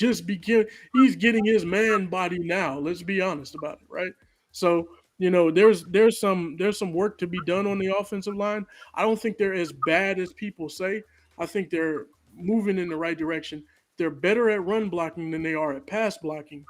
getting his man body now. Let's be honest about it, right? So, there's some work to be done on the offensive line. I don't think they're as bad as people say. I think they're moving in the right direction. They're better at run blocking than they are at pass blocking.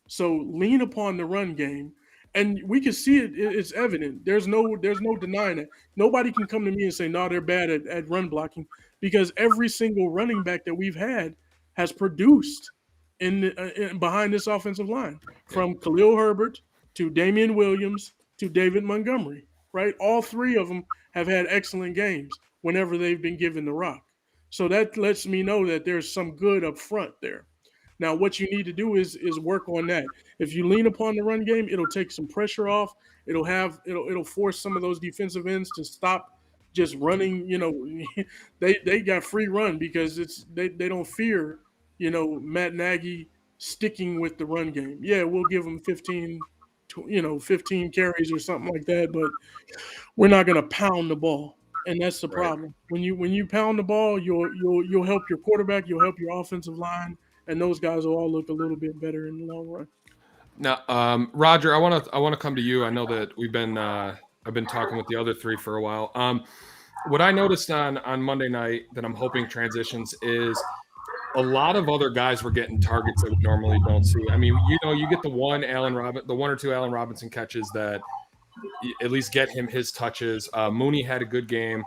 So lean upon the run game, and we can see it. It's evident. There's no denying it. Nobody can come to me and say, no, they're bad at run blocking, because every single running back that we've had has produced behind this offensive line, Yep. from Khalil Herbert to Damian Williams to David Montgomery. Right, all three of them have had excellent games whenever they've been given the rock. So that lets me know that there's some good up front there. Now, what you need to do is work on that. If you lean upon the run game, it'll take some pressure off. It'll force some of those defensive ends to stop just running. They got free run because they don't fear Matt Nagy sticking with the run game. Yeah, we'll give them 15 carries or something like that, but we're not going to pound the ball. And that's the Right. problem. When you pound the ball, you'll help your quarterback, you'll help your offensive line, and those guys will all look a little bit better in the long run. Now, Roger, I want to come to you. I know that I've been talking with the other three for a while. What I noticed on Monday night that I'm hoping transitions is a lot of other guys were getting targets that we normally don't see. I mean, you get the one or two Allen Robinson catches that at least get him his touches. Mooney had a good game.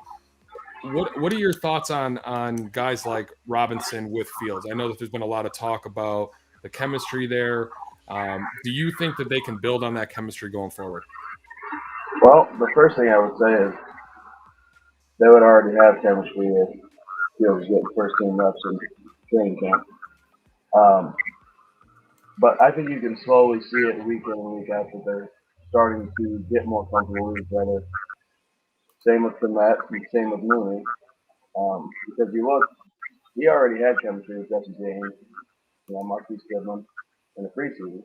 What are your thoughts on guys like Robinson with Fields? I know that there's been a lot of talk about the chemistry there. Do you think that they can build on that chemistry going forward? Well, the first thing I would say is they would already have chemistry if Fields getting first team reps in training camp. But I think you can slowly see it week in and week out that they're starting to get more comfortable with each other. Same with Fournette and same with Mooney. Because you look, he already had chemistry with Jesse James, Marquise Goodwin in the preseason.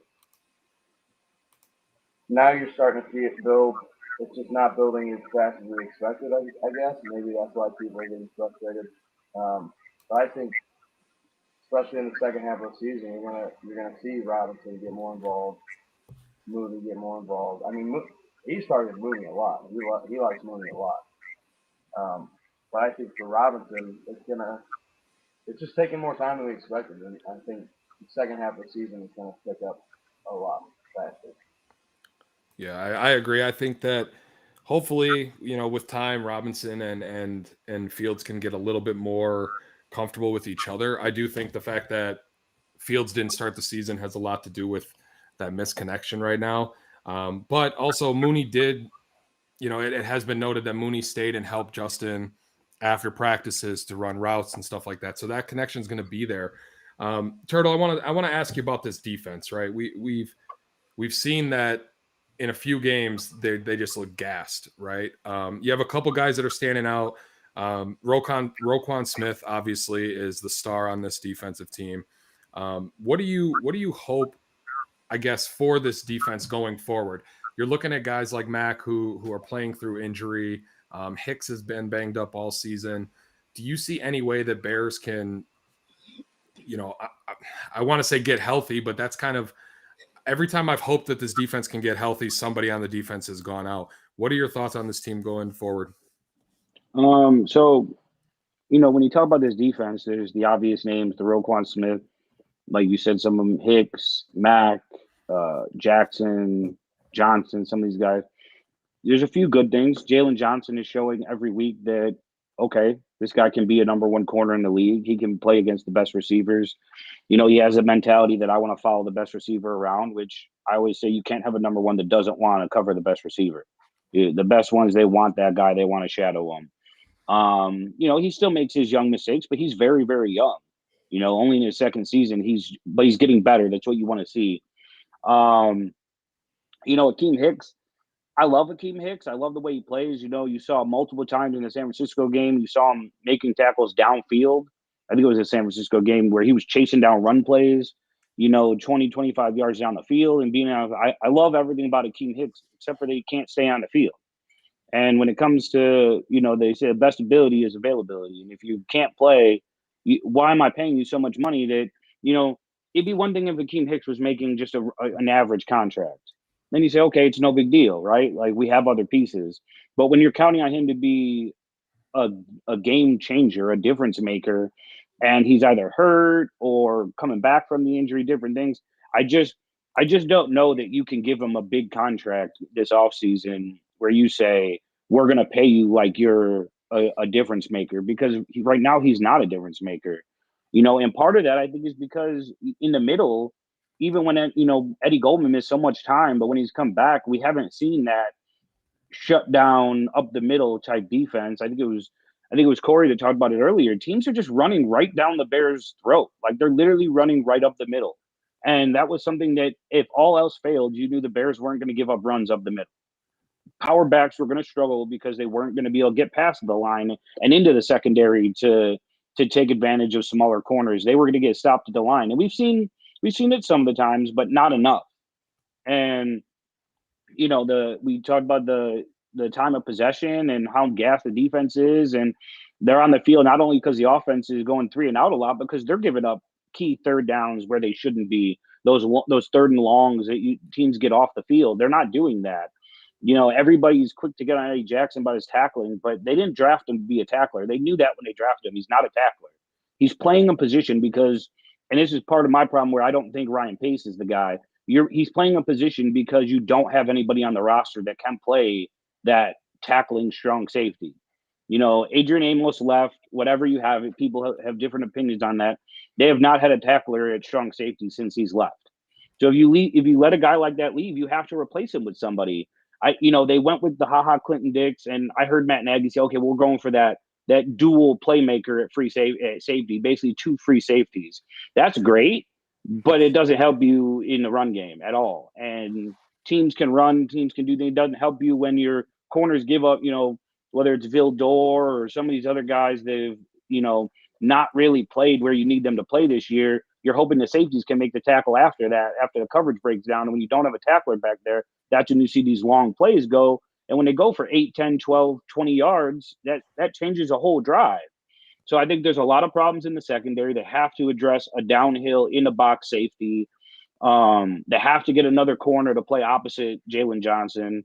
Now you're starting to see it build. It's just not building as fast as we expected, I guess. Maybe that's why people are getting frustrated. But I think, especially in the second half of the season, you're gonna see Robinson get more involved, Mooney get more involved. I mean, he's targeted Mooney a lot. He likes Mooney a lot. But I think for Robinson, it's just taking more time than we expected, and I think the second half of the season is gonna pick up a lot faster. Yeah, I agree. I think that hopefully, with time, Robinson and Fields can get a little bit more comfortable with each other. I do think the fact that Fields didn't start the season has a lot to do with that misconnection right now. But also Mooney did, it has been noted that Mooney stayed and helped Justin after practices to run routes and stuff like that. So that connection is going to be there. Turtle, I want to ask you about this defense, right? We've seen that in a few games, they just look gassed, right? You have a couple guys that are standing out. Roquan Smith obviously is the star on this defensive team. What do you hope? I guess, for this defense going forward? You're looking at guys like Mack who are playing through injury. Hicks has been banged up all season. Do you see any way that Bears can, I want to say get healthy, but that's kind of every time I've hoped that this defense can get healthy, somebody on the defense has gone out. What are your thoughts on this team going forward? So, when you talk about this defense, there's the obvious names, the Roquan Smith, like you said, some of them, Hicks, Mack, Jackson, Johnson, some of these guys. There's a few good things. Jalen Johnson is showing every week that, okay, this guy can be a number one corner in the league. He can play against the best receivers. He has a mentality that I want to follow the best receiver around, which I always say you can't have a number one that doesn't want to cover the best receiver. The best ones, they want that guy. They want to shadow him. He still makes his young mistakes, but he's very, very young. Only in his second season, he's getting better. That's what you want to see. Akeem Hicks, I love Akeem Hicks. I love the way he plays. You saw multiple times in the San Francisco game, you saw him making tackles downfield. I think it was a San Francisco game where he was chasing down run plays, 20, 25 yards down the field and being out. I love everything about Akeem Hicks, except for that he can't stay on the field. And when it comes to, they say the best ability is availability. And if you can't play, why am I paying you so much money that, it'd be one thing if Akeem Hicks was making just an average contract. Then you say, okay, it's no big deal, right? Like we have other pieces. But when you're counting on him to be a game changer, a difference maker, and he's either hurt or coming back from the injury, different things, I just don't know that you can give him a big contract this offseason where you say, we're going to pay you like you're a difference maker, because right now he's not a difference maker. And part of that, I think, is because in the middle, even when, Eddie Goldman missed so much time, but when he's come back, we haven't seen that shut down up the middle type defense. I think it was Corey that talked about it earlier. Teams are just running right down the Bears' throat. Like they're literally running right up the middle. And that was something that if all else failed, you knew the Bears weren't going to give up runs up the middle. Power backs were going to struggle because they weren't going to be able to get past the line and into the secondary to take advantage of smaller corners. They were going to get stopped at the line. And we've seen it some of the times, but not enough. And, we talked about the time of possession and how gassed the defense is. And they're on the field not only because the offense is going 3 and out a lot, because they're giving up key third downs where they shouldn't be. Those third and longs that teams get off the field. They're not doing that. Everybody's quick to get on Eddie Jackson about his tackling, but they didn't draft him to be a tackler. They knew that when they drafted him. He's not a tackler. He's playing a position because, and this is part of my problem where I don't think Ryan Pace is the guy. He's playing a position because you don't have anybody on the roster that can play that tackling strong safety. Adrian Amos left, whatever you have, people have different opinions on that. They have not had a tackler at strong safety since he's left. So if you let a guy like that leave, you have to replace him with somebody. They went with the Clinton Dix, and I heard Matt Nagy say, okay, we're going for that dual playmaker at safety, basically 2 free safeties. That's great, but it doesn't help you in the run game at all. And teams can run, teams can do things. It doesn't help you when your corners give up, whether it's Vildor or some of these other guys that have, not really played where you need them to play this year. You're hoping the safeties can make the tackle after that, after the coverage breaks down. And when you don't have a tackler back there, that's when you see these long plays go. And when they go for 8, 10, 12, 20 yards, that changes a whole drive. So I think there's a lot of problems in the secondary. They have to address a downhill in the box safety. They have to get another corner to play opposite Jalen Johnson.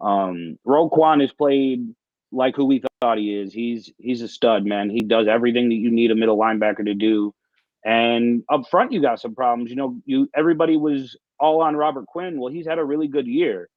Roquan has played like who we thought he is. He's a stud, man. He does everything that you need a middle linebacker to do. And up front, you got some problems. Everybody was all on Robert Quinn. Well, he's had a really good year.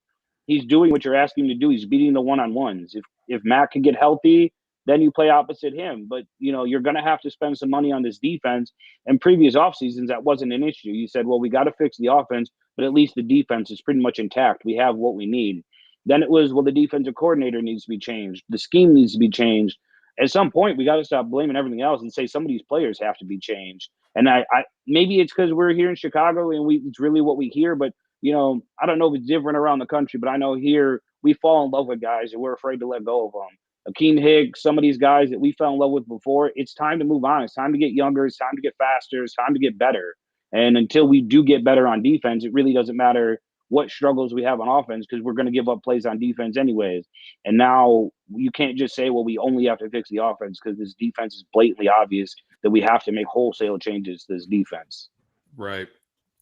He's doing what you're asking him to do. He's beating the one-on-ones. If Matt can get healthy, then you play opposite him. But, you're going to have to spend some money on this defense. And previous off seasons, that wasn't an issue. You said, well, we got to fix the offense, but at least the defense is pretty much intact. We have what we need. Then it was, well, the defensive coordinator needs to be changed. The scheme needs to be changed. At some point, we got to stop blaming everything else and say some of these players have to be changed. And I maybe it's because we're here in Chicago and it's really what we hear. But, I don't know if it's different around the country, but I know here we fall in love with guys and we're afraid to let go of them. Akeem Hicks, some of these guys that we fell in love with before, it's time to move on. It's time to get younger. It's time to get faster. It's time to get better. And until we do get better on defense, it really doesn't matter what struggles we have on offense because we're going to give up plays on defense anyways. And now you can't just say, well, we only have to fix the offense because this defense is blatantly obvious that we have to make wholesale changes to this defense. Right.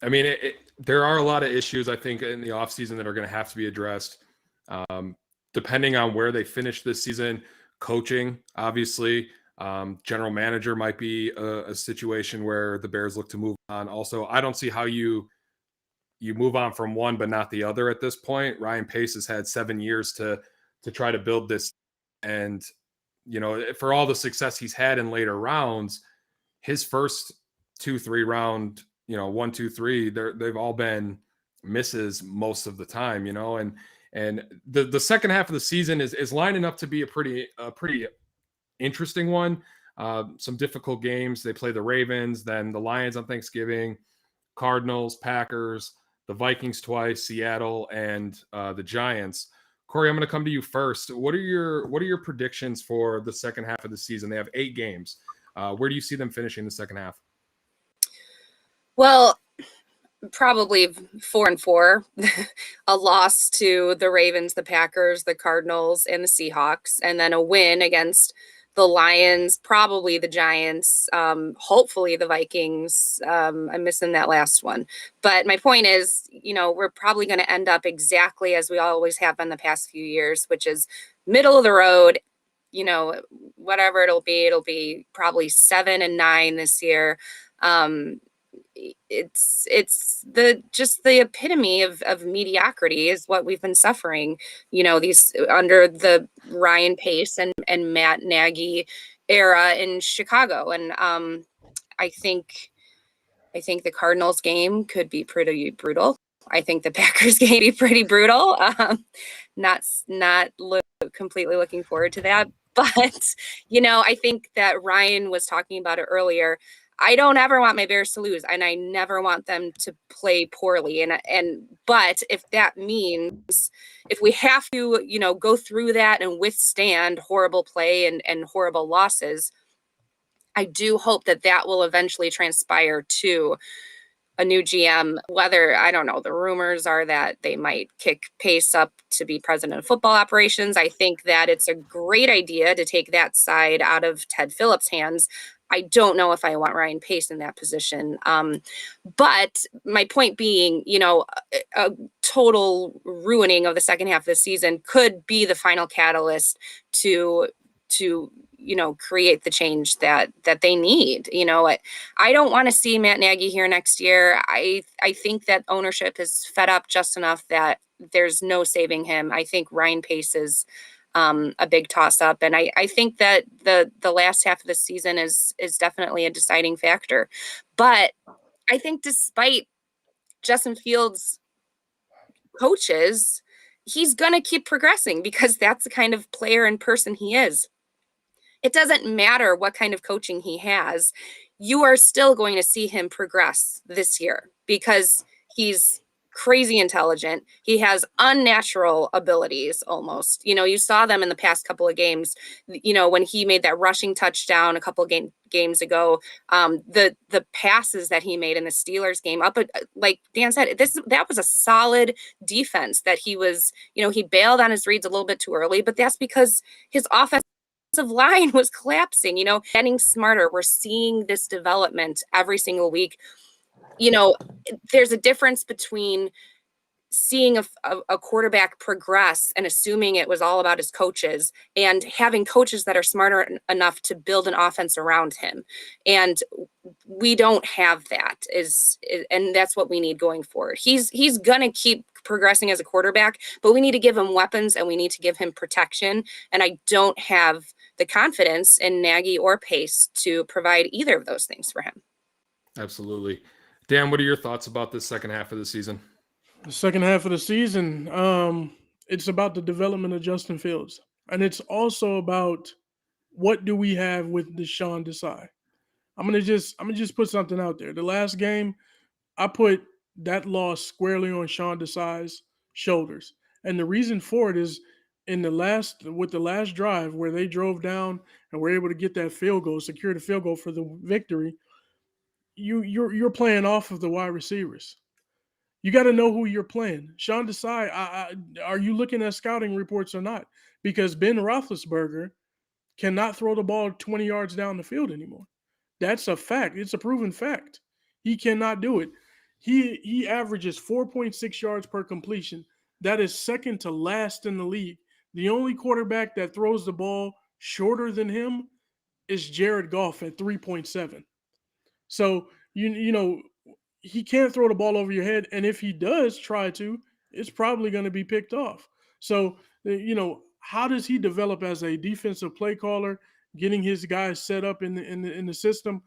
I mean, there are a lot of issues, I think, in the offseason that are going to have to be addressed. Depending on where they finish this season, coaching, obviously, general manager might be a situation where the Bears look to move on. Also, I don't see how you move on from one but not the other at this point. Ryan Pace has had 7 years to try to build this, and for all the success he's had in later rounds, his first 2-3 round, 1, 2, 3, they've all been misses most of the time, and the second half of the season is lining up to be a pretty interesting one. Some difficult games. They play the Ravens, then the Lions on Thanksgiving, Cardinals, Packers, the Vikings twice, Seattle, and the Giants. Corey, I'm going to come to you first. What are your predictions for the second half of the season? They have 8 games. Where do you see them finishing the second half? Well, probably 4-4, a loss to the Ravens, the Packers, the Cardinals, and the Seahawks, and then a win against the Lions, probably the Giants, hopefully the Vikings. I'm missing that last one. But my point is, we're probably going to end up exactly as we always have been the past few years, which is middle of the road. Whatever it'll be probably 7-9 this year. It's the epitome of mediocrity is what we've been suffering, these under the Ryan Pace and Matt Nagy era in Chicago. And I think the Cardinals game could be pretty brutal. I think the Packers game be pretty brutal. Completely looking forward to that. But, I think that Ryan was talking about it earlier. I don't ever want my Bears to lose, and I never want them to play poorly. But if that means if we have to, go through that and withstand horrible play and horrible losses, I do hope that will eventually transpire to a new GM, whether, I don't know, the rumors are that they might kick Pace up to be president of football operations. I think that it's a great idea to take that side out of Ted Phillips' hands. I don't know if I want Ryan Pace in that position. But my point being, a total ruining of the second half of the season could be the final catalyst to create the change that they need. I don't want to see Matt Nagy here next year. I think that ownership is fed up just enough that there's no saving him. I think Ryan Pace is a big toss up. And I think that the last half of the season is definitely a deciding factor. But I think despite Justin Fields' coaches, he's going to keep progressing because that's the kind of player and person he is. It doesn't matter what kind of coaching he has. You are still going to see him progress this year because he's crazy intelligent. He has unnatural abilities almost. You saw them in the past couple of games, when he made that rushing touchdown a couple of games ago, the passes that he made in the Steelers game up, like Dan said, that was a solid defense that he was, he bailed on his reads a little bit too early, but that's because his offensive line was collapsing, getting smarter. We're seeing this development every single week. There's a difference between seeing a quarterback progress and assuming it was all about his coaches and having coaches that are smarter enough to build an offense around him. And we don't have that and that's what we need going forward. He's going to keep progressing as a quarterback, but we need to give him weapons and we need to give him protection. And I don't have the confidence in Nagy or Pace to provide either of those things for him. Absolutely. Dan, what are your thoughts about this second half of the season? The second half of the season, it's about the development of Justin Fields. And it's also about what do we have with Deshaun Desai. I'm gonna just put something out there. The last game, I put that loss squarely on Sean Desai's shoulders. And the reason for it is with the last drive where they drove down and were able to get that field goal, secure the field goal for the victory. you're playing off of the wide receivers. You got to know who you're playing. Sean Desai, are you looking at scouting reports or not? Because Ben Roethlisberger cannot throw the ball 20 yards down the field anymore. That's a fact. It's a proven fact. He cannot do it. He averages 4.6 yards per completion. That is second to last in the league. The only quarterback that throws the ball shorter than him is Jared Goff at 3.7. So you know he can't throw the ball over your head, and if he does try to, it's probably going to be picked off. So how does he develop as a defensive play caller, getting his guys set up in the system,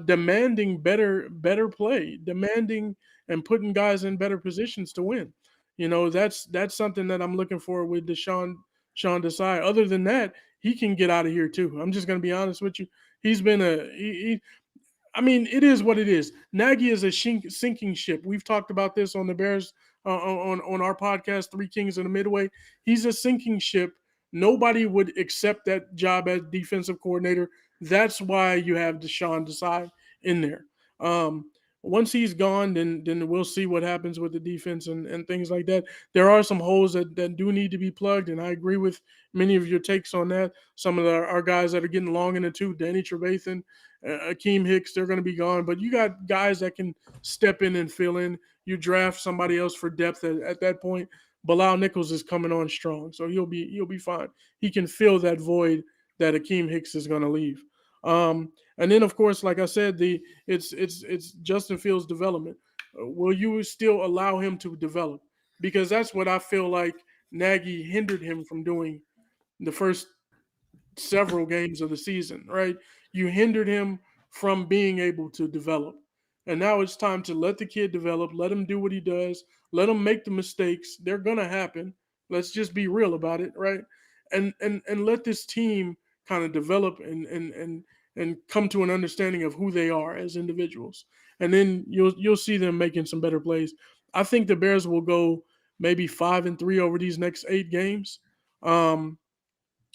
demanding better play, demanding and putting guys in better positions to win. That's something that I'm looking for with Sean Desai. Other than that, he can get out of here too. I'm just going to be honest with you. He's been I mean, it is what it is. Nagy is a sinking ship. We've talked about this on the Bears on our podcast, Three Kings of the Midway. He's a sinking ship. Nobody would accept that job as defensive coordinator. That's why you have Deshaun Desai in there. Once he's gone, then we'll see what happens with the defense and things like that. There are some holes that do need to be plugged, and I agree with many of your takes on that. Some of our guys that are getting long in the tooth, Danny Trevathan, Akeem Hicks, they're going to be gone. But you got guys that can step in and fill in. You draft somebody else for depth at that point. Bilal Nichols is coming on strong, so he'll be fine. He can fill that void that Akeem Hicks is going to leave. And then, of course, like I said, it's Justin Fields' development. Will you still allow him to develop? Because that's what I feel like Nagy hindered him from doing the first several games of the season, right? You hindered him from being able to develop. And now it's time to let the kid develop, let him do what he does, let him make the mistakes. They're going to happen. Let's just be real about it, right? And let this team kind of develop and come to an understanding of who they are as individuals. And then you'll see them making some better plays. I think the Bears will go maybe 5-3 over these next 8 games.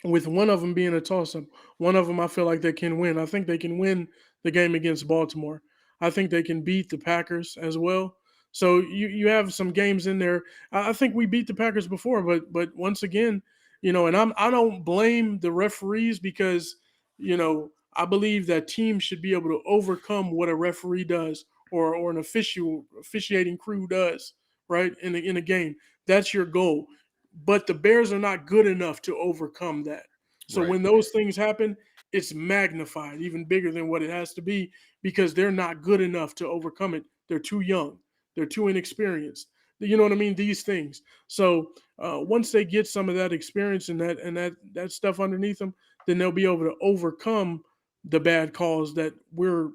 With one of them being a toss-up. One of them I feel like they can win. I think they can win the game against Baltimore. I think they can beat the Packers as well. So you have some games in there. I think we beat the Packers before, but once again, and I don't blame the referees because, I believe that teams should be able to overcome what a referee does or an officiating crew does, right, in a game. That's your goal. But the Bears are not good enough to overcome that. So when those things happen, it's magnified even bigger than what it has to be because they're not good enough to overcome it. They're too young. They're too inexperienced. You know what I mean? These things. So once they get some of that experience and that stuff underneath them, then they'll be able to overcome the bad calls that we're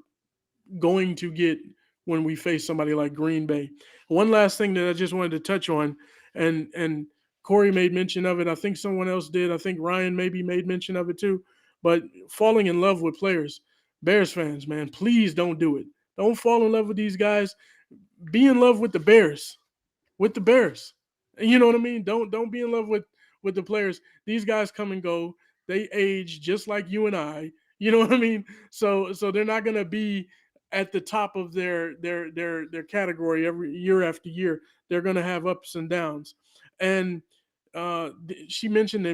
going to get when we face somebody like Green Bay. One last thing that I just wanted to touch on, and Corey made mention of it. I think someone else did. I think Ryan maybe made mention of it too. But falling in love with players, Bears fans, man, please don't do it. Don't fall in love with these guys. Be in love with the Bears. With the Bears. You know what I mean? Don't be in love with the players. These guys come and go. They age just like you and I. You know what I mean? So they're not going to be at the top of their category every year after year. They're going to have ups and downs. And she mentioned the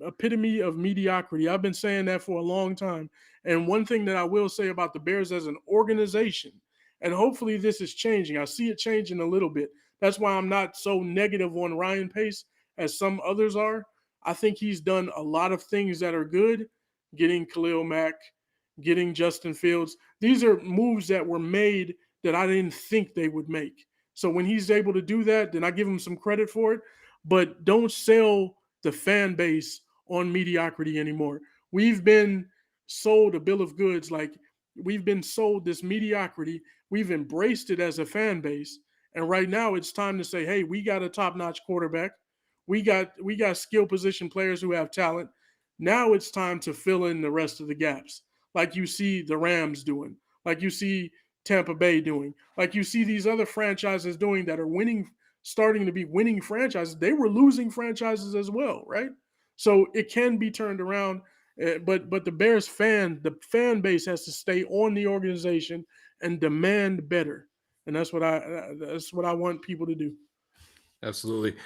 epitome of mediocrity. I've been saying that for a long time. And one thing that I will say about the Bears as an organization, and hopefully this is changing. I see it changing a little bit. That's why I'm not so negative on Ryan Pace as some others are. I think he's done a lot of things that are good, getting Khalil Mack, getting Justin Fields. These are moves that were made that I didn't think they would make. So when he's able to do that, then I give him some credit for it. But don't sell the fan base on mediocrity anymore. We've been sold a bill of goods. Like we've been sold this mediocrity. We've embraced it as a fan base. And right now it's time to say, hey, we got a top-notch quarterback. We got skill position players who have talent. Now it's time to fill in the rest of the gaps, like you see the Rams doing, like you see Tampa Bay doing, like you see these other franchises doing that are winning, starting to be winning franchises. They were losing franchises as well, right? So it can be turned around. But the Bears the fan base has to stay on the organization and demand better, and that's what I want people to do. Absolutely.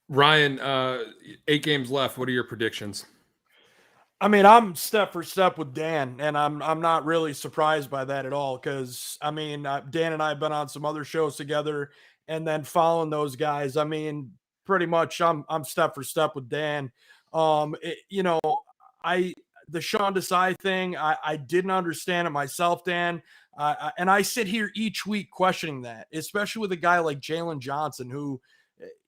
Ryan, 8 games left. What are your predictions? I mean, I'm step for step with Dan, and I'm not really surprised by that at all. Because I mean, Dan and I have been on some other shows together, and then following those guys. I mean, pretty much, I'm step for step with Dan. You know, the Sean Desai thing, I didn't understand it myself, Dan. And I sit here each week questioning that, especially with a guy like Jalen Johnson, who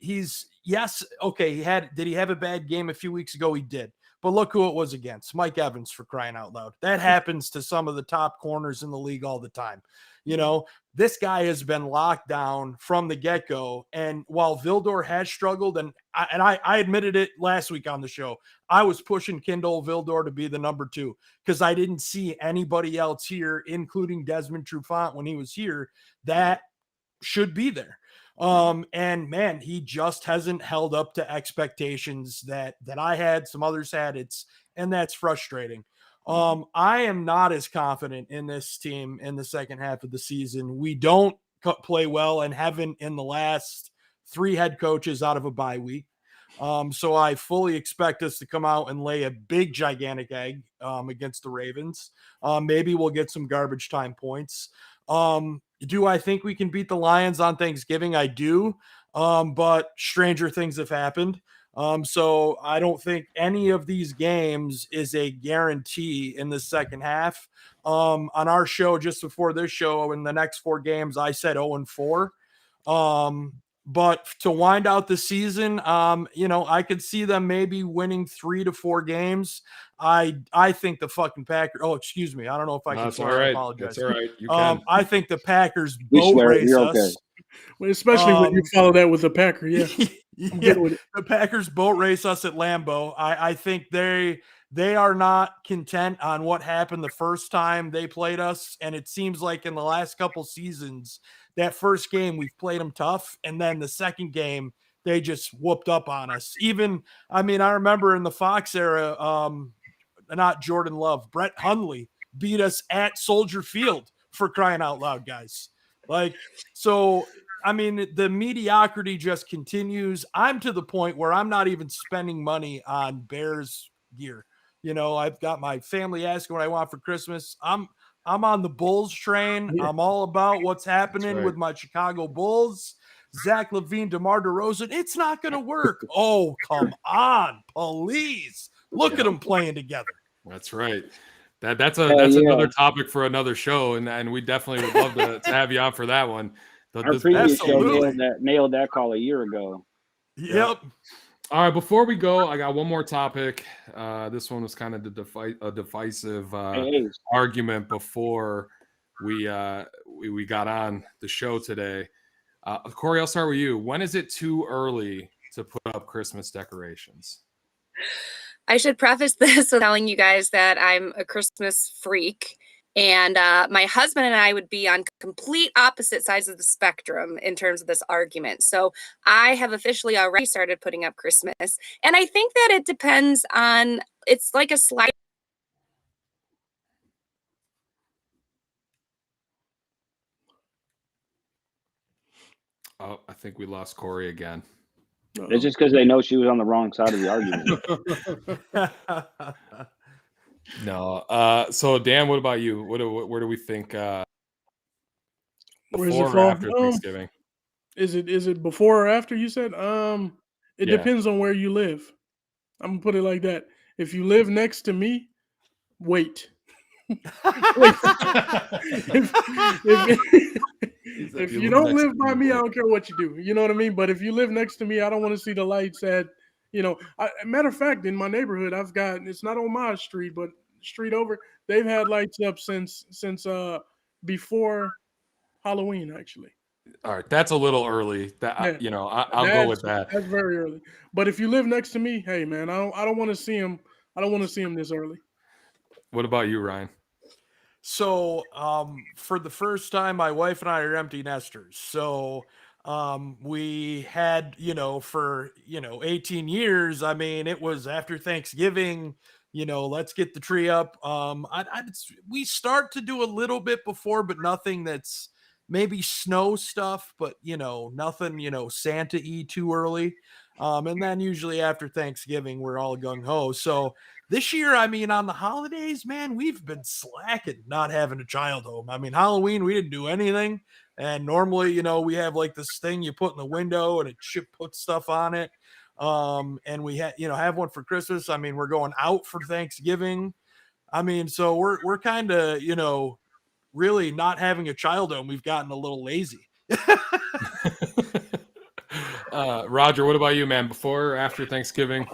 yes, okay, did he have a bad game a few weeks ago? He did. But look who it was against. Mike Evans, for crying out loud. That happens to some of the top corners in the league all the time. You know, this guy has been locked down from the get-go. And while Vildor has struggled, and I admitted it last week on the show, I was pushing Kindle Vildor to be the number 2 because I didn't see anybody else here, including Desmond Trufant when he was here, that should be there. And man, he just hasn't held up to expectations that I had, some others had. And that's frustrating. I am not as confident in this team in the second half of the season. We don't play well and haven't in the last 3 head coaches out of a bye week. So I fully expect us to come out and lay a big, gigantic egg against the Ravens. Maybe we'll get some garbage time points. Do I think we can beat the Lions on Thanksgiving? I do. But stranger things have happened. So I don't think any of these games is a guarantee in the second half. On our show just before this show, in the next 4 games, I said 0-4. But to wind out the season, you know, I could see them maybe winning 3 to 4 games. I think the fucking Packers. Oh, excuse me. I don't know if I can. That's all right. I apologize. That's all right. You can. I think the Packers boat race us. Okay. Well, especially when you follow that with the Packer. Yeah. Yeah, the Packers boat race us at Lambeau. I think they are not content on what happened the first time they played us, and it seems like in the last couple seasons, that first game we've played them tough, and then the second game they just whooped up on us. Even, I mean, I remember in the Fox era, not Jordan Love, Brett Hundley beat us at Soldier Field, for crying out loud, guys. Like, so. I mean, the mediocrity just continues. I'm to the point where I'm not even spending money on Bears gear. You know, I've got my family asking what I want for Christmas. I'm on the Bulls train. Yeah. I'm all about what's happening with my Chicago Bulls. Zach LaVine, DeMar DeRozan. It's not going to work. Oh, come on, please. Look at them playing together. That's right. That's another topic for another show, and we definitely would love to have you on for that one. Our previous show nailed that call a year ago. Yep. All right, before we go, I got one more topic. This one was kind of a divisive argument before we got on the show today. Corey, I'll start with you. When is it too early to put up Christmas decorations? I should preface this with telling you guys that I'm a Christmas freak. And my husband and I would be on complete opposite sides of the spectrum in terms of this argument. So I have officially already started putting up Christmas. And I think that it depends on, it's like a slide. Oh, I think we lost Corey again. It's just because they know she was on the wrong side of the argument. No. So Dan, what about you? Where do we think before or after Thanksgiving? Is it before or after you said? It depends on where you live. I'm gonna put it like that. If you live next to me, wait. If you don't live by me, I don't care what you do. You know what I mean? But if you live next to me, I don't want to see the lights at, you know. Matter of fact, in my neighborhood, it's not on my street, but street over, they've had lights up since before Halloween, actually. All right, that's a little early. I'll go with that. That's very early. But if you live next to me, hey man, I don't want to see him. I don't want to see him this early. What about you, Ryan? So, for the first time, my wife and I are empty nesters. So, we had, for 18 years. I mean, it was after Thanksgiving. let's get the tree up. We start to do a little bit before, but nothing that's maybe snow stuff, but nothing, Santa-y too early. And then usually after Thanksgiving, we're all gung-ho. So this year, I mean, on the holidays, man, we've been slacking not having a child home. I mean, Halloween, we didn't do anything. And normally, we have like this thing you put in the window and it puts stuff on it. And we have one for Christmas. I mean, we're going out for Thanksgiving. I mean, so we're kind of, really not having a child home. We've gotten a little lazy. Roger, what about you, man? Before or after Thanksgiving?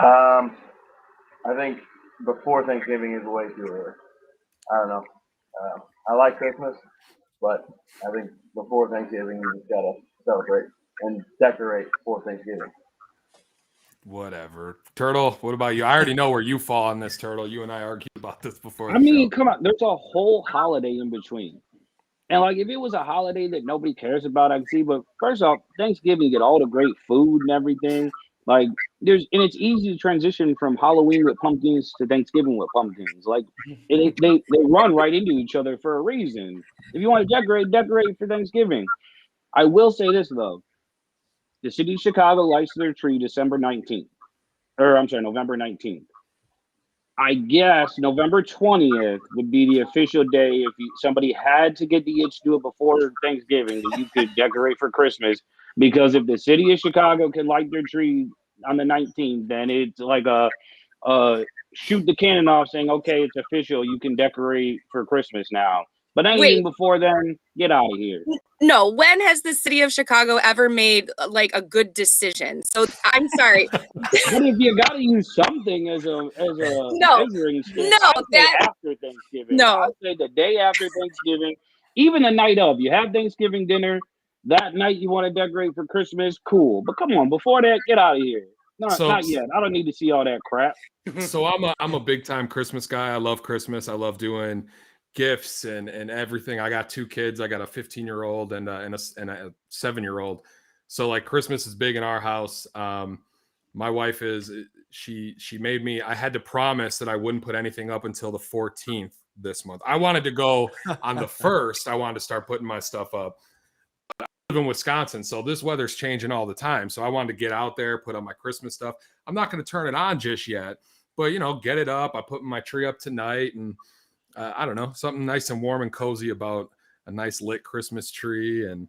I think before Thanksgiving is way too early. I don't know. I like Christmas, but I think before Thanksgiving you just gotta celebrate and decorate for Thanksgiving. Whatever. Turtle, what about you? I already know where you fall on this, Turtle. You and I argued about this before. I mean, come on. There's a whole holiday in between. And like, if it was a holiday that nobody cares about, I can see. But first off, Thanksgiving, you get all the great food and everything. Like, and it's easy to transition from Halloween with pumpkins to Thanksgiving with pumpkins. Like, they run right into each other for a reason. If you want to decorate for Thanksgiving. I will say this though: the city of Chicago lights their tree November 19th. I guess November 20th would be the official day if somebody had to get the itch to do it before Thanksgiving that you could decorate for Christmas. Because if the city of Chicago can light their tree on the 19th, then it's like a shoot the cannon off saying, okay, it's official. You can decorate for Christmas now. But anything before then, get out of here. No, when has the city of Chicago ever made like a good decision? So I'm sorry. But if you got to use something as a measuring stick, I'd say after Thanksgiving. No, I'd say the day after Thanksgiving, even the night of. You have Thanksgiving dinner. That night you want to decorate for Christmas, cool. But come on, before that, get out of here. Not yet. I don't need to see all that crap. So I'm a big time Christmas guy. I love Christmas. I love doing gifts and everything. I got 2 kids. I got a 15-year-old and a 7-year-old. So like Christmas is big in our house. My wife she made me, I had to promise that I wouldn't put anything up until the 14th this month. I wanted to go on the 1st. I wanted to start putting my stuff up. I live in Wisconsin, so this weather's changing all the time. So I wanted to get out there, put up my Christmas stuff. I'm not going to turn it on just yet, but get it up. I put my tree up tonight, and I don't know, something nice and warm and cozy about a nice lit Christmas tree. And,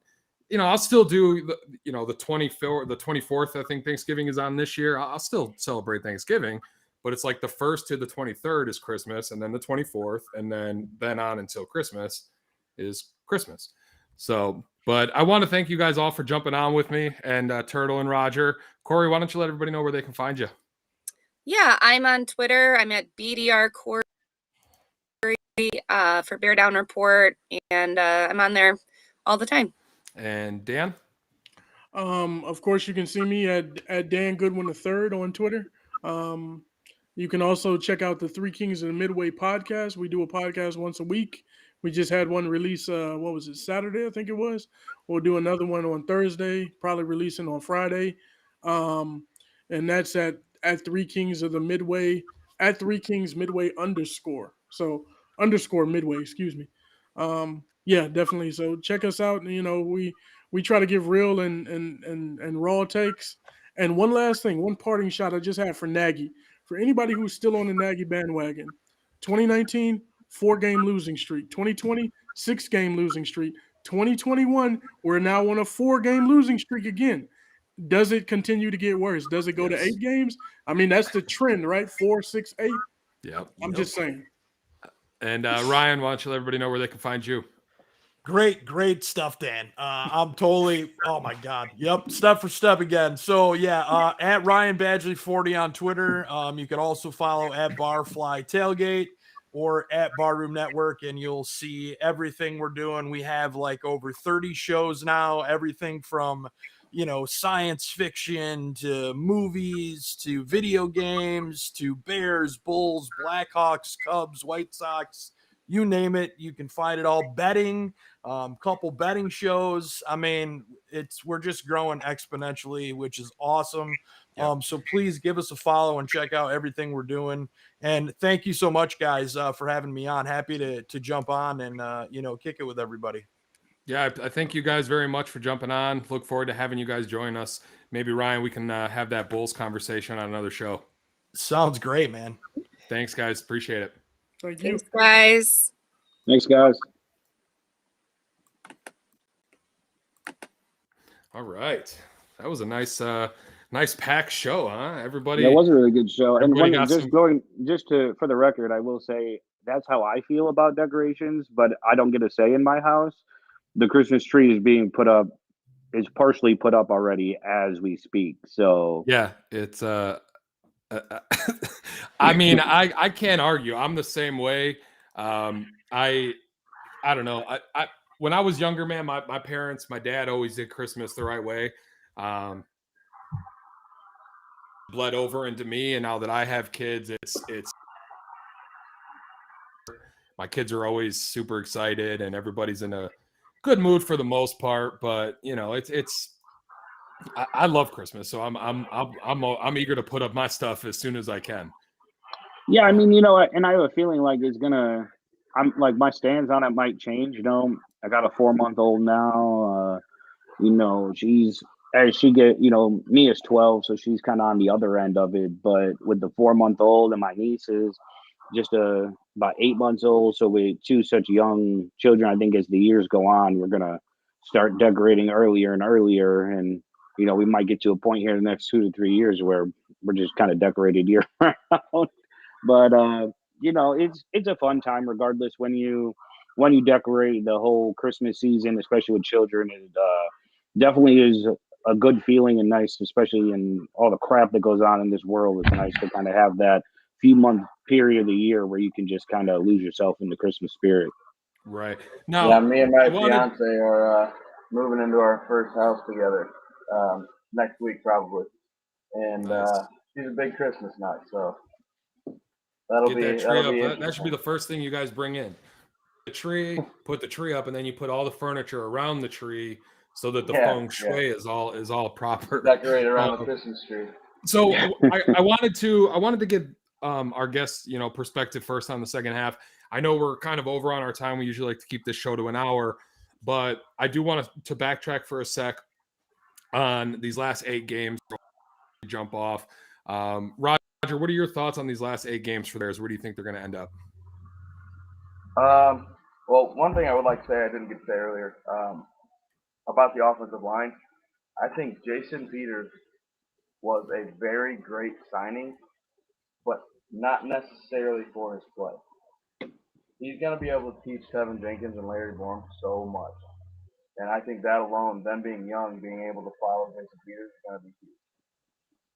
I'll still do the 24th, I think Thanksgiving is on this year. I'll still celebrate Thanksgiving, but it's like the 1st to the 23rd is Christmas. And then the 24th, and then on until Christmas is Christmas. So, but I want to thank you guys all for jumping on with me, and Turtle and Roger. Corrie, why don't you let everybody know where they can find you? Yeah, I'm on Twitter. I'm at BDR Corrie for Bear Down Report, and I'm on there all the time. And Dan? Of course, you can see me at Dan Goodwill III on Twitter. You can also check out the Three Kings of the Midway podcast. We do a podcast once a week. We just had one release, Saturday, I think it was. We'll do another one on Thursday, probably releasing on Friday. And that's at Three Kings of the Midway, at Three Kings Midway _ So _ Midway, excuse me. Yeah, definitely. So check us out. We try to give real and raw takes. And one last thing, one parting shot I just had for Nagy. For anybody who's still on the Nagy bandwagon, 2019, 4-game losing streak. 2020, 6-game losing streak. 2021, we're now on a 4-game losing streak again. Does it continue to get worse? Does it go to 8 games? I mean, that's the trend, right? 4, 6, 8. Yep. Just saying. And Ryan, why don't you let everybody know where they can find you? Great stuff, Dan. I'm totally, oh my God. Yep. Step for step again. So yeah, at Ryan Badgley 40 on Twitter. You can also follow at Barfly Tailgate or at Barroom Network, and you'll see everything we're doing. We have like over 30 shows now, everything from, science fiction to movies to video games to Bears, Bulls, Blackhawks, Cubs, White Sox, you name it. You can find it all. Betting, couple betting shows. I mean, we're just growing exponentially, which is awesome. So please give us a follow and check out everything we're doing. And thank you so much, guys, for having me on. Happy to jump on and, kick it with everybody. Yeah, I thank you guys very much for jumping on. Look forward to having you guys join us. Maybe, Ryan, we can have that Bulls conversation on another show. Sounds great, man. Thanks, guys. Appreciate it. Thank you. Thanks, guys. Thanks, guys. All right. That was a nice packed show, huh? Everybody. Yeah, it was a really good show. And everybody when, got some- for the record, I will say that's how I feel about decorations, but I don't get a say in my house. The Christmas tree is partially put up already as we speak. So yeah, it's I mean, I can't argue. I'm the same way. I don't know. I when I was younger, man, my parents, my dad always did Christmas the right way. Bled over into me, and now that I have kids, it's my kids are always super excited, and everybody's in a good mood for the most part. But I love Christmas, so I'm eager to put up my stuff as soon as I can. yeah, I mean, and I have a feeling like I'm like my stance on it might change. I got a 4-month-old now. Mia's 12, so she's kind of on the other end of it. But with the 4-month-old and my niece is just about 8 months old, so with two such young children, I think as the years go on, we're gonna start decorating earlier and earlier, and we might get to a point here in the next 2 to 3 years where we're just kind of decorated year round. But it's a fun time regardless when you decorate the whole Christmas season, especially with children. It definitely is a good feeling and nice, especially in all the crap that goes on in this world. It's nice to kind of have that few month period of the year where you can just kind of lose yourself in the Christmas spirit. Right. Now, yeah, me and my fiance are moving into our first house together next week probably, and nice. she's a big Christmas nut, so that'll Get be that tree that'll up. be That should be the first thing you guys bring in. The tree, put the tree up, and then you put all the furniture around the tree so that the feng shui is all proper. Decorate around the Christmas tree. So I wanted to get our guests, perspective first on the second half. I know we're kind of over on our time. We usually like to keep this show to an hour, but I do want to backtrack for a sec on these last 8 games. Jump off. Roger, what are your thoughts on these last 8 games for theirs? Where do you think they're going to end up? Well, one thing I would like to say I didn't get to say earlier about the offensive line. I think Jason Peters was a very great signing, but not necessarily for his play. He's going to be able to teach Kevin Jenkins and Larry Bourne so much. And I think that alone, them being young, being able to follow Jason Peters is going to be huge.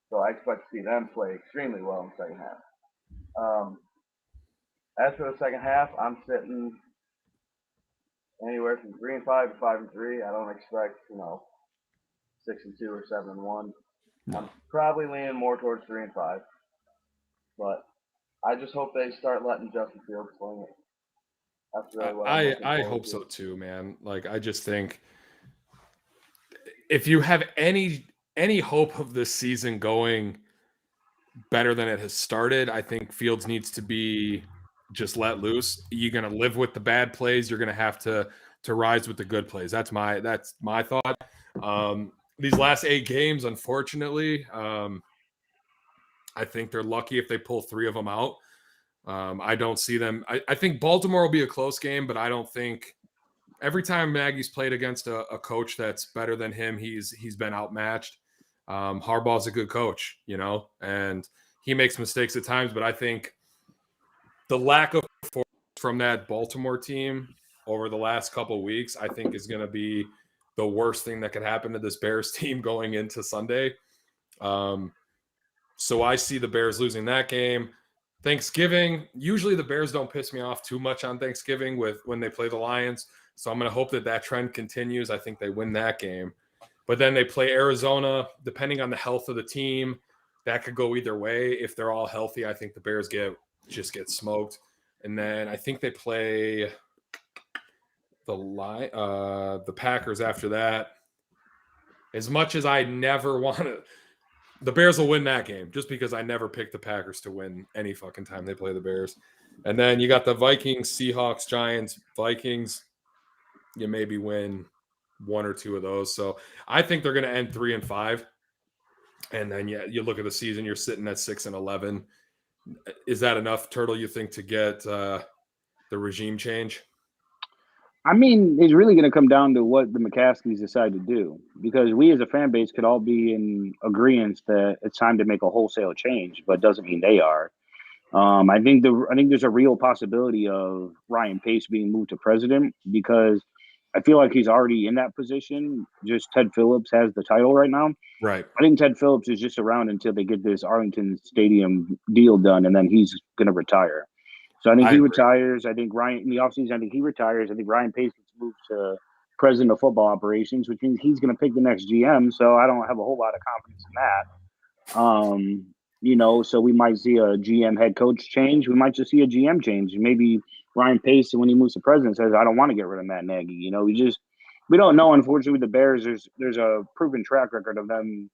So I expect to see them play extremely well in the second half. As for the second half, I'm sitting anywhere from 3-5 to 5-3. I don't expect, 6-2 or 7-1. I'm probably leaning more towards 3-5. But I just hope they start letting Justin Fields swing it. That's really what I hope so too, man. Like, I just think if you have any hope of this season going better than it has started, I think Fields needs to be just let loose. You're going to live with the bad plays. You're going to have to rise with the good plays. That's my thought. These last 8 games, unfortunately, I think they're lucky if they pull 3 of them out. I don't see them. I think Baltimore will be a close game, but I don't think every time Nagy's played against a coach that's better than him, he's been outmatched. Harbaugh's a good coach, and he makes mistakes at times, but I think the lack of performance from that Baltimore team over the last couple of weeks, I think is going to be the worst thing that could happen to this Bears team going into Sunday. So I see the Bears losing that game. Thanksgiving, usually the Bears don't piss me off too much on Thanksgiving when they play the Lions. So I'm going to hope that trend continues. I think they win that game. But then they play Arizona. Depending on the health of the team, that could go either way. If they're all healthy, I think the Bears just get smoked. And then I think they play the Packers after that. As much as I never want to The Bears will win that game just because I never pick the Packers to win any fucking time they play the Bears. And then you got the Vikings, Seahawks, Giants, Vikings. You maybe win one or two of those. So I think they're going to end 3-5. And then you look at the season, you're sitting at 6-11. Is that enough, Turtle, you think, to get the regime change? I mean, it's really going to come down to what the McCaskies decide to do, because we as a fan base could all be in agreement that it's time to make a wholesale change, but doesn't mean they are. I think there's a real possibility of Ryan Pace being moved to president, because I feel like he's already in that position. Just Ted Phillips has the title right now. Right. I think Ted Phillips is just around until they get this Arlington Stadium deal done, and then he's going to retire. So I think he retires. I think Ryan in the offseason, I think he retires. I think Ryan Pace gets moved to president of football operations, which means he's going to pick the next GM. So I don't have a whole lot of confidence in that. So we might see a GM head coach change. We might just see a GM change. Maybe Ryan Pace, when he moves to president, says, I don't want to get rid of Matt Nagy. We don't know. Unfortunately, with the Bears, there's a proven track record of them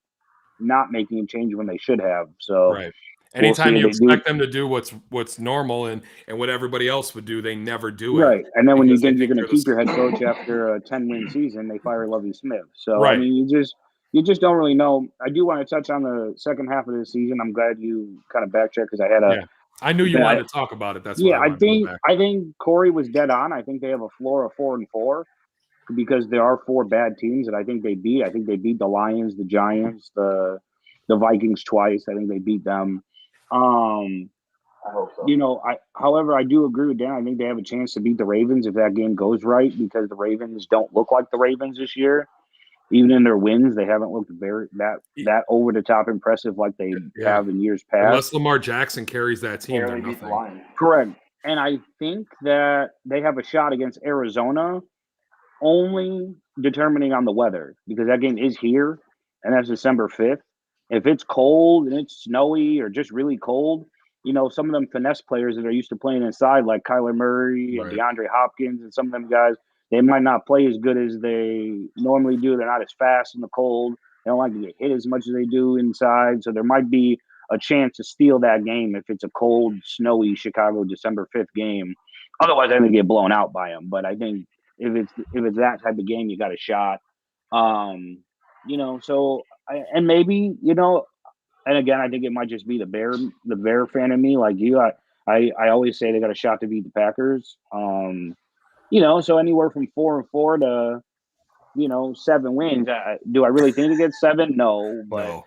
not making a change when they should have. So right. Anytime you expect them to do what's normal and what everybody else would do, they never do it. Right. And then when you think you're going to keep your head coach after a 10-win season, they fire Lovie Smith. So, right. I mean, you just don't really know. I do want to touch on the second half of the season. I'm glad you kind of backtracked, because I had I knew you wanted to talk about it. That's why I think Corey was dead on. I think they have a floor of 4-4, because there are 4 bad teams that I think they beat. I think they beat the Lions, the Giants, the Vikings twice. I think they beat them. I hope so. However, I do agree with Dan. I think they have a chance to beat the Ravens if that game goes right, because the Ravens don't look like the Ravens this year. Even in their wins, they haven't looked that over the top impressive like they have in years past. Unless Lamar Jackson carries that team, they're nothing. Correct. And I think that they have a shot against Arizona, only determining on the weather, because that game is here, and that's December 5th. If it's cold and it's snowy or just really cold, some of them finesse players that are used to playing inside, like Kyler Murray and DeAndre Hopkins, and some of them guys, they might not play as good as they normally do. They're not as fast in the cold. They don't like to get hit as much as they do inside. So there might be a chance to steal that game if it's a cold, snowy Chicago December 5th game. Otherwise, I think they get blown out by them. But I think if it's that type of game, you got a shot. And maybe, and again, I think it might just be the Bear fan in me, like you. I always say they got a shot to beat the Packers. So anywhere from 4-4 to 7 wins. Do I really think they get 7? No, but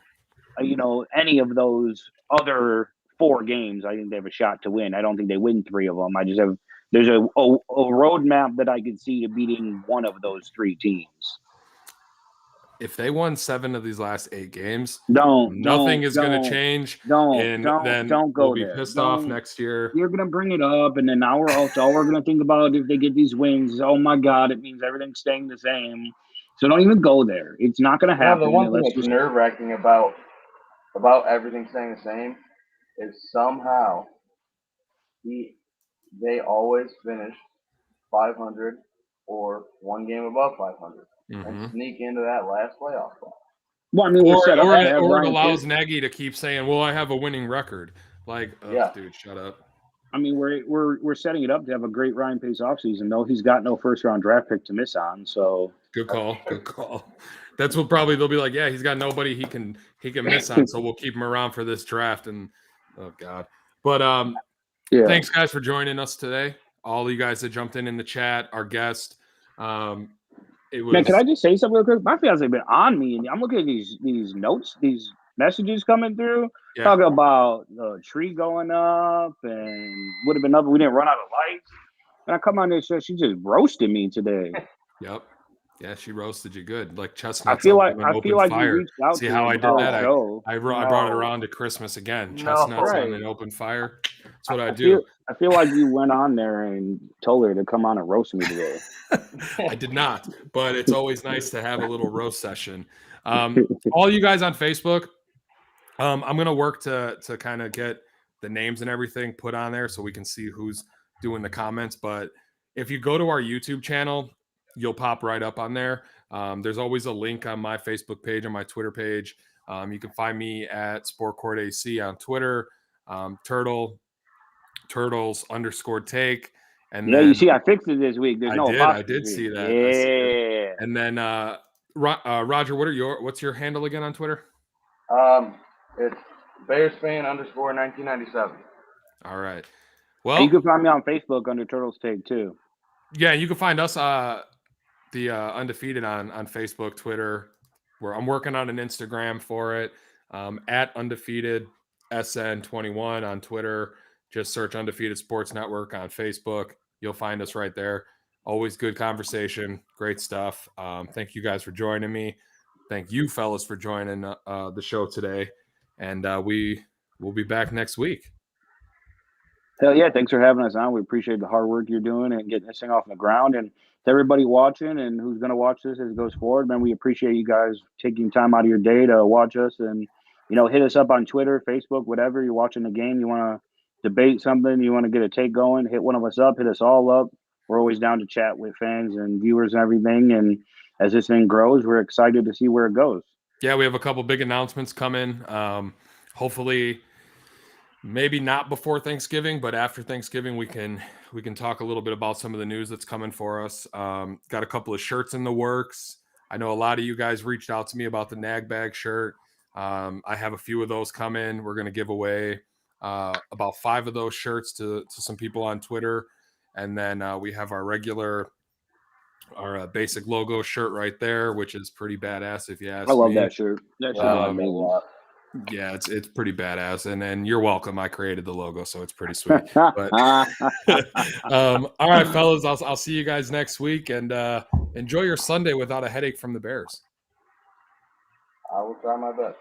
any of those other 4 games, I think they have a shot to win. I don't think they win 3 of them. There's a roadmap that I could see to beating one of those 3 teams. If they won 7 of these last 8 games, nothing is going to change. Don't go we'll be pissed off next year. You're going to bring it up, and then now we're all going to think about if they get these wins. Oh my God, it means everything's staying the same. So don't even go there. It's not going to happen. The one thing that's nerve-wracking about everything staying the same is somehow they always finish 500 or one game above 500. And sneak into that last playoff spot. Well, I mean, or it allows Nagy to keep saying, "Well, I have a winning record." Dude, shut up. I mean, we're setting it up to have a great Ryan Pace offseason, though. He's got no first-round draft pick to miss on. So good call. That's what probably they'll be like. Yeah, he's got nobody he can miss on, so we'll keep him around for this draft. And oh God, but thanks guys for joining us today. All you guys that jumped in the chat, our guest. Man, can I just say something real quick? My fiance have been on me, and I'm looking at these notes, these messages coming through, talking about the tree going up, and would have been up. We didn't run out of lights. And I come on this show, she just roasted me today. Yep. Yeah, she roasted you good, like chestnuts. I feel like you reached out. See how I did that? I brought it around to Christmas again. Chestnuts on an open fire. That's what I do. I feel like you went on there and told her to come on and roast me today. I did not, but it's always nice to have a little roast session. All you guys on Facebook, I'm going to work to kind of get the names and everything put on there so we can see who's doing the comments. But if you go to our YouTube channel, you'll pop right up on there. There's always a link on my Facebook page, on my Twitter page, You can find me at SportCourtAC on Twitter, Turtles_take. And Yeah, then you see, I fixed it this week. There's no I apostrophe. did see that. I see it. Yeah. And then Roger, what's your handle again on Twitter? It's BearsFan_1997. All right. And Well, you can find me on Facebook under Turtles Take too. yeah, you can find us the Undefeated on Facebook, Twitter. Where I'm working on an Instagram for it. At Undefeated SN21 on Twitter. Just search Undefeated Sports Network on Facebook. You'll find us right there. Always good conversation. Great stuff. Thank you guys for joining me. Thank you, fellas, for joining the show today. And we will be back next week. Hell yeah, thanks for having us on. We appreciate the hard work you're doing and getting this thing off the ground. And to everybody watching and who's going to watch this as it goes forward, man, we appreciate you guys taking time out of your day to watch us. And, hit us up on Twitter, Facebook, whatever. You're watching the game, you want to debate something, you want to get a take going, hit one of us up, hit us all up. We're always down to chat with fans and viewers and everything. And as this thing grows, we're excited to see where it goes. Yeah, we have a couple big announcements coming. Hopefully, maybe not before Thanksgiving, but after Thanksgiving, we can talk a little bit about some of the news that's coming for us. Got a couple of shirts in the works. I know a lot of you guys reached out to me about the Nag Bag shirt. I have a few of those coming. We're going to give away about 5 of those shirts to some people on Twitter. And then we have our basic logo shirt right there, which is pretty badass if you ask me. I love that shirt. That shirt is amazing. Yeah, it's pretty badass, and you're welcome. I created the logo, so it's pretty sweet. But all right, fellas, I'll see you guys next week, and enjoy your Sunday without a headache from the Bears. I will try my best.